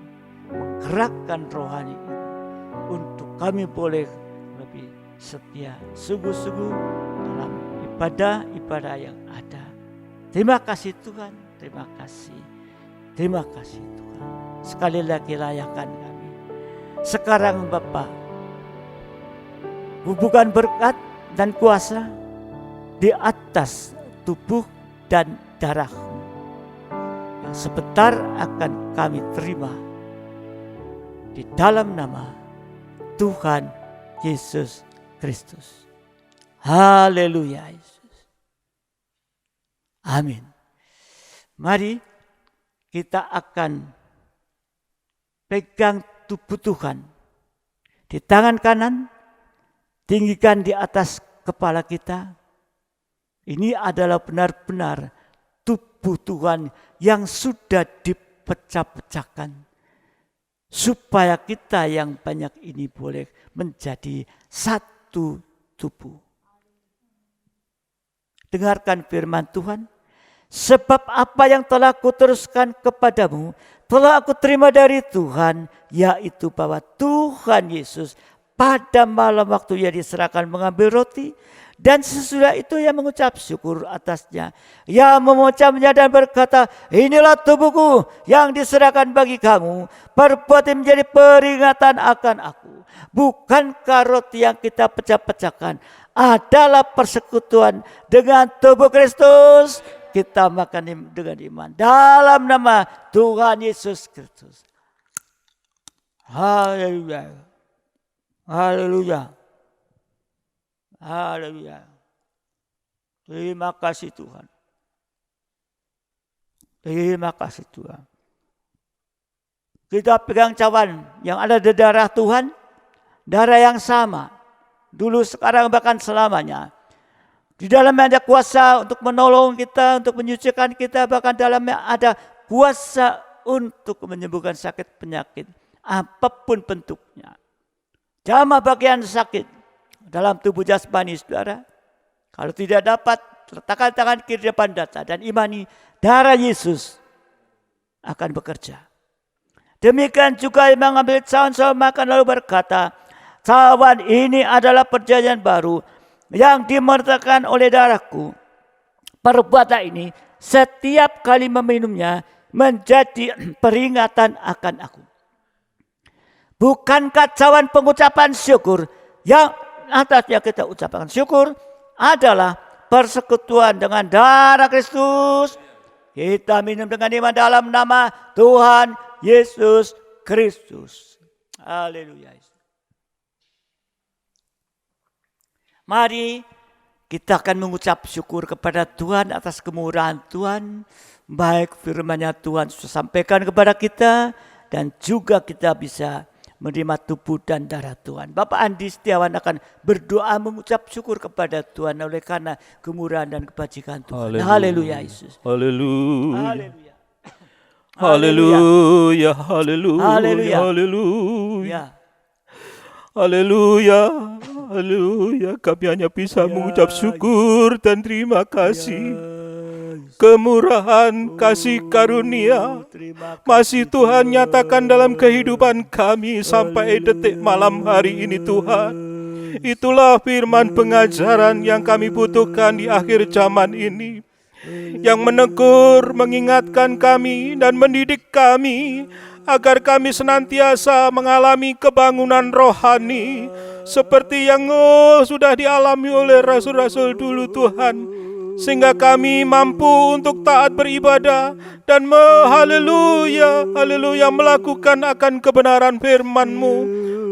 Speaker 2: menggerakkan rohani ini untuk kami boleh lebih setia sungguh-sungguh dalam ibadah-ibadah yang ada. Terima kasih Tuhan, terima kasih. Terima kasih Tuhan. Sekali lagi layakan kami. Sekarang Bapa, hubungan berkat dan kuasa di atas tubuh dan darah-Mu yang sebentar akan kami terima di dalam nama Tuhan Yesus Kristus. Haleluya Yesus. Amin. Mari kita akan pegang tubuh Tuhan di tangan kanan, tinggikan di atas kepala kita. Ini adalah benar-benar tubuh Tuhan yang sudah dipecah-pecahkan. Supaya kita yang banyak ini boleh menjadi satu tubuh. Dengarkan firman Tuhan. Sebab apa yang telah kuteruskan kepadamu, telah aku terima dari Tuhan, yaitu bahwa Tuhan Yesus pada malam waktu Ia diserahkan mengambil roti, dan sesudah itu Ia mengucap syukur atasnya. Ia memecahnya dan berkata, inilah tubuhku yang diserahkan bagi kamu. Perbuat ini menjadi peringatan akan aku. Bukankah roti yang kita pecah-pecahkan adalah persekutuan dengan tubuh Kristus? Kita makan dengan iman dalam nama Tuhan Yesus Kristus. Haleluya. Haleluya. Haleluya. Terima kasih Tuhan. Terima kasih Tuhan. Kita pegang cawan yang ada di darah Tuhan. Darah yang sama. Dulu, sekarang, bahkan selamanya. Di dalamnya ada kuasa untuk menolong kita, untuk menyucikan kita. Bahkan dalamnya ada kuasa untuk menyembuhkan sakit penyakit. Apapun bentuknya. Jamah bagian sakit dalam tubuh jasmani saudara. Kalau tidak dapat, letakkan tangan kiri depan dada dan imani darah Yesus akan bekerja. Demikian juga yang mengambil cawan sama makan lalu berkata, cawan ini adalah perjanjian baru yang dimertakan oleh darahku. Perbuatan ini setiap kali meminumnya menjadi peringatan akan aku. Bukankah cawan pengucapan syukur yang atasnya kita ucapkan syukur adalah persekutuan dengan darah Kristus? Kita minum dengan iman dalam nama Tuhan Yesus Kristus. Haleluya. Mari kita akan mengucap syukur kepada Tuhan atas kemurahan Tuhan. Baik firman-Nya Tuhan sudah sampaikan kepada kita. Dan juga kita bisa menerima tubuh dan darah Tuhan. Bapak Andi Setiawan akan berdoa mengucap syukur kepada Tuhan oleh karena kemurahan dan kebajikan Tuhan. Haleluya Yesus.
Speaker 1: Haleluya.
Speaker 2: Haleluya.
Speaker 1: Haleluya. Haleluya.
Speaker 2: Haleluya.
Speaker 1: Haleluya.
Speaker 2: Ya.
Speaker 1: Haleluya. Haleluya. Kami hanya bisa mengucap syukur dan terima kasih. Kemurahan kasih karunia masih Tuhan nyatakan dalam kehidupan kami sampai detik malam hari ini Tuhan. Itulah firman pengajaran yang kami butuhkan di akhir zaman ini, yang menegur, mengingatkan kami dan mendidik kami agar kami senantiasa mengalami kebangunan rohani seperti yang sudah dialami oleh rasul-rasul dulu Tuhan. Sehingga kami mampu untuk taat beribadah dan haleluya, haleluya, melakukan akan kebenaran firman-Mu.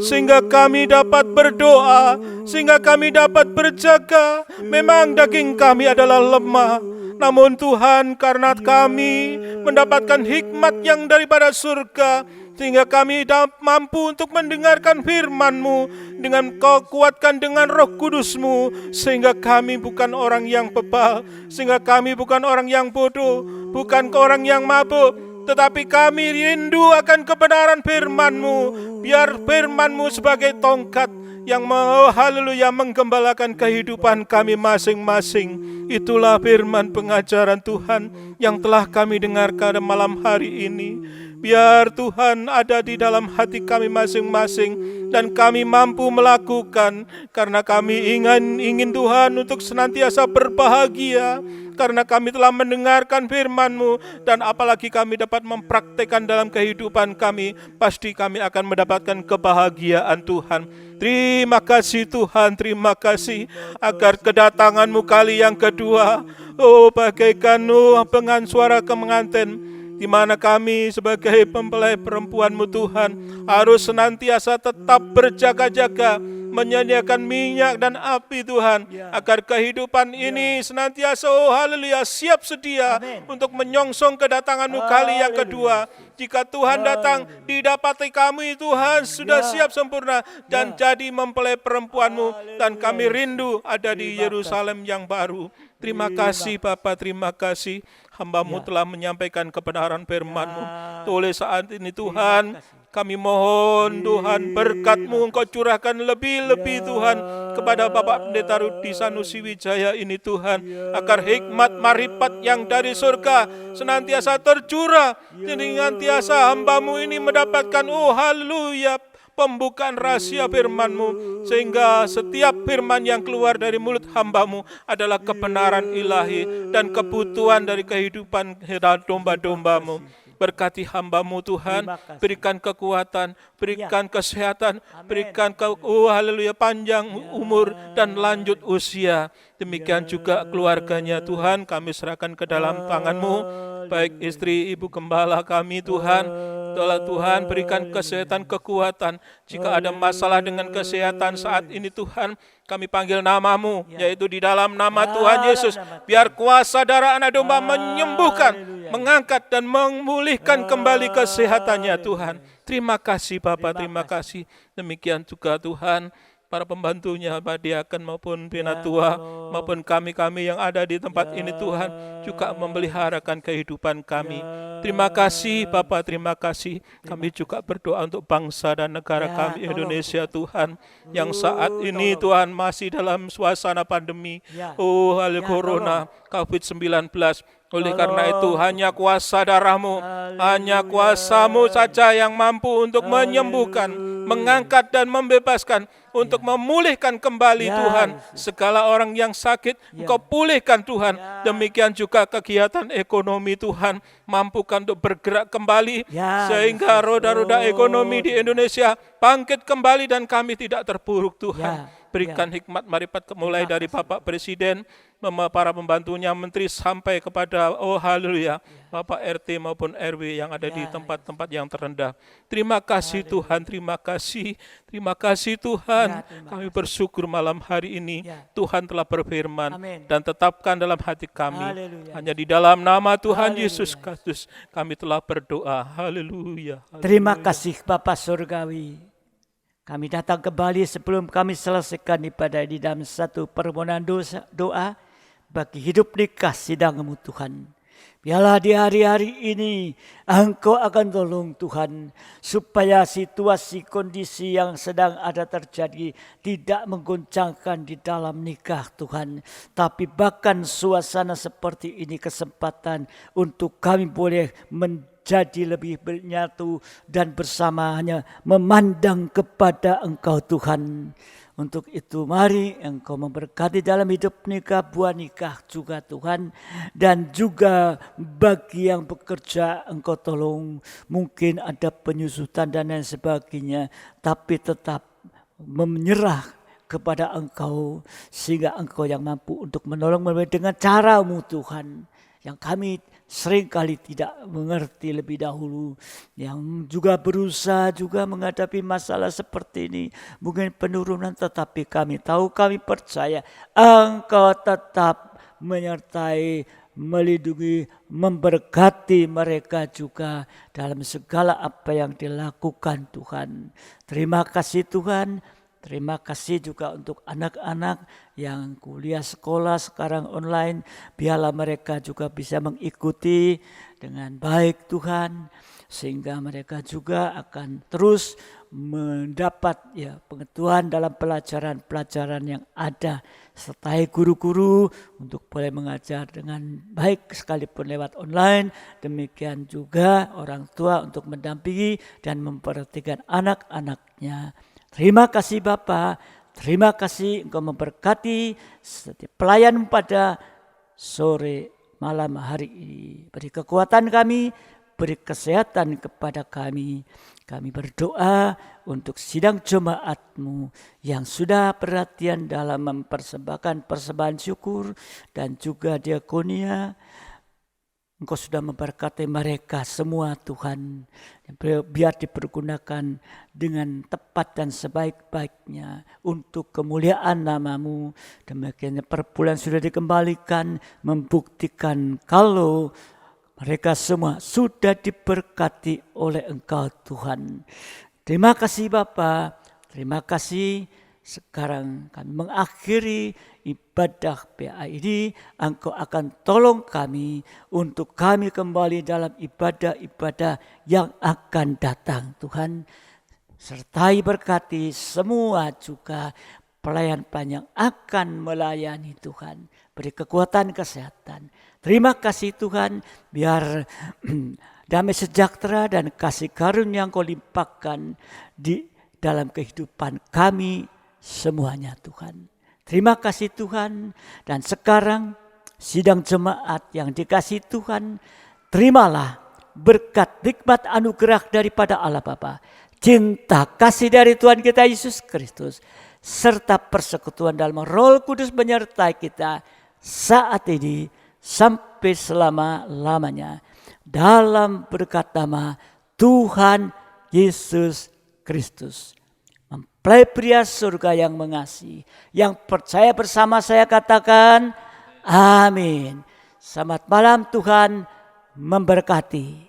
Speaker 1: sehingga kami dapat berdoa, sehingga kami dapat berjaga. Memang daging kami adalah lemah, namun Tuhan, karena kami mendapatkan hikmat yang daripada surga, sehingga kami mampu untuk mendengarkan firman-Mu dengan Kau kuatkan dengan Roh Kudus-Mu, sehingga kami bukan orang yang bebal, sehingga kami bukan orang yang bodoh, bukan orang yang mabuk, tetapi kami rindu akan kebenaran firman-Mu. Biar firman-Mu sebagai tongkat yang haleluya menggembalakan kehidupan kami masing-masing. Itulah firman pengajaran Tuhan yang telah kami dengarkan malam hari ini. Biar Tuhan ada di dalam hati kami masing-masing dan kami mampu melakukan, karena kami ingin Tuhan untuk senantiasa berbahagia, karena kami telah mendengarkan firman-Mu, dan apalagi kami dapat mempraktekkan dalam kehidupan kami, pasti kami akan mendapatkan kebahagiaan Tuhan. Terima kasih Tuhan, terima kasih agar kedatangan-Mu kali yang kedua, bagaikan suara kemenganten, di mana kami sebagai mempelai perempuan-Mu Tuhan harus senantiasa tetap berjaga-jaga, menyediakan minyak dan api Tuhan, agar kehidupan ini senantiasa haleluya siap sedia untuk menyongsong kedatangan-Mu kali yang kedua. Jika Tuhan datang, didapati kami Tuhan sudah siap sempurna dan jadi mempelai perempuan-Mu, dan kami rindu ada di Yerusalem yang baru. Terima kasih Bapa, terima kasih. Hamba-Mu telah menyampaikan kebenaran firman-Mu. Oleh saat ini Tuhan, kami mohon Tuhan berkat-Mu Engkau curahkan lebih-lebih Tuhan kepada Bapak Pendeta Rudi Sanusi Wijaya ini Tuhan, agar hikmat marifat yang dari surga senantiasa tercurah, senantiasa hamba-Mu ini mendapatkan haleluya pembukaan rahasia firman-Mu, sehingga setiap firman yang keluar dari mulut hamba-Mu adalah kebenaran ilahi dan kebutuhan dari kehidupan domba-domba-Mu. Berkati hamba-Mu Tuhan, berikan kekuatan, berikan kesehatan, berikan haleluya panjang umur dan lanjut usia. Demikian juga keluarganya Tuhan, kami serahkan ke dalam tangan-Mu, baik istri ibu gembala kami Tuhan. Tuhan berikan kesehatan, kekuatan. Jika ada masalah dengan kesehatan saat ini Tuhan, kami panggil nama-Mu, yaitu di dalam nama Tuhan Yesus. Biar kuasa darah anak domba menyembuhkan, mengangkat dan memulihkan kembali kesehatannya Tuhan. Terima kasih Bapa, terima kasih. Demikian juga Tuhan, para pembantunya, Pak Diaken maupun Penatua, maupun kami-kami yang ada di tempat ini Tuhan, juga memeliharakan kehidupan kami. Terima kasih Bapak, terima kasih. Kami juga berdoa untuk bangsa dan negara kami Indonesia Tuhan, yang saat ini Tuhan masih dalam suasana pandemi, corona, COVID-19. Oleh karena itu hanya kuasa darah-Mu, hanya kuasa-Mu saja yang mampu untuk menyembuhkan, mengangkat dan membebaskan, untuk memulihkan kembali Tuhan. Segala orang yang sakit Engkau pulihkan Tuhan. Demikian juga kegiatan ekonomi Tuhan, mampukan untuk bergerak kembali, sehingga roda-roda ekonomi di Indonesia bangkit kembali dan kami tidak terpuruk Tuhan. Berikan hikmat marifat mulai dari Bapak Presiden, para pembantunya, menteri, sampai kepada haleluya Bapak RT maupun RW yang ada di tempat-tempat yang terendah. Terima kasih Tuhan, terima kasih Tuhan. Kami bersyukur malam hari ini Tuhan telah berfirman dan tetapkan dalam hati kami. Hanya di dalam nama Tuhan Yesus Kristus kami telah berdoa. Haleluya.
Speaker 2: Terima kasih Bapa Surgawi. Kami datang kembali sebelum kami selesaikan ibadah di dalam satu permohonan doa bagi hidup nikah sidang-Mu Tuhan. Biarlah di hari-hari ini Engkau akan tolong Tuhan, supaya situasi kondisi yang sedang ada terjadi tidak menggoncangkan di dalam nikah Tuhan. Tapi bahkan suasana seperti ini kesempatan untuk kami boleh jadi lebih menyatu dan bersamanya memandang kepada Engkau Tuhan. Untuk itu mari Engkau memberkati dalam hidup nikah, buah nikah juga Tuhan. Dan juga bagi yang bekerja Engkau tolong, mungkin ada penyusutan dan lain sebagainya, tapi tetap menyerah kepada Engkau, sehingga Engkau yang mampu untuk menolong dengan cara-Mu Tuhan, yang kami seringkali tidak mengerti lebih dahulu, yang juga berusaha juga menghadapi masalah seperti ini, mungkin penurunan, tetapi kami tahu, kami percaya Engkau tetap menyertai, melindungi, memberkati mereka juga dalam segala apa yang dilakukan Tuhan. Terima kasih Tuhan. Terima kasih juga untuk anak-anak yang kuliah sekolah sekarang online. Biarlah mereka juga bisa mengikuti dengan baik Tuhan. Sehingga mereka juga akan terus mendapat pengetahuan dalam pelajaran-pelajaran yang ada. Sertai guru-guru untuk boleh mengajar dengan baik sekalipun lewat online. Demikian juga orang tua untuk mendampingi dan memperhatikan anak-anaknya. Terima kasih Bapa, terima kasih Engkau memberkati setiap pelayan pada sore malam hari ini. Beri kekuatan kami, beri kesehatan kepada kami. Kami berdoa untuk sidang jemaat-Mu yang sudah perhatian dalam mempersembahkan persembahan syukur dan juga diakonia. Engkau sudah memberkati mereka semua Tuhan. Biar dipergunakan dengan tepat dan sebaik-baiknya untuk kemuliaan nama-Mu. Demikian perbulan sudah dikembalikan, membuktikan kalau mereka semua sudah diberkati oleh Engkau Tuhan. Terima kasih Bapa, terima kasih. Sekarang kami mengakhiri ibadah PA ini. Engkau akan tolong kami untuk kami kembali dalam ibadah-ibadah yang akan datang Tuhan. Sertai berkati semua juga pelayan-pelayan yang akan melayani Tuhan. Beri kekuatan kesehatan. Terima kasih Tuhan, biar damai sejahtera dan kasih karunia yang Kau limpahkan di dalam kehidupan kami semuanya Tuhan. Terima kasih Tuhan. Dan sekarang sidang jemaat yang dikasihi Tuhan, terimalah berkat nikmat anugerah daripada Allah Bapa, cinta kasih dari Tuhan kita Yesus Kristus, serta persekutuan dalam Roh Kudus menyertai kita saat ini sampai selama-lamanya. Dalam berkat nama Tuhan Yesus Kristus. Mempelai pria surga yang mengasihi, yang percaya bersama saya katakan amin. Selamat malam, Tuhan memberkati.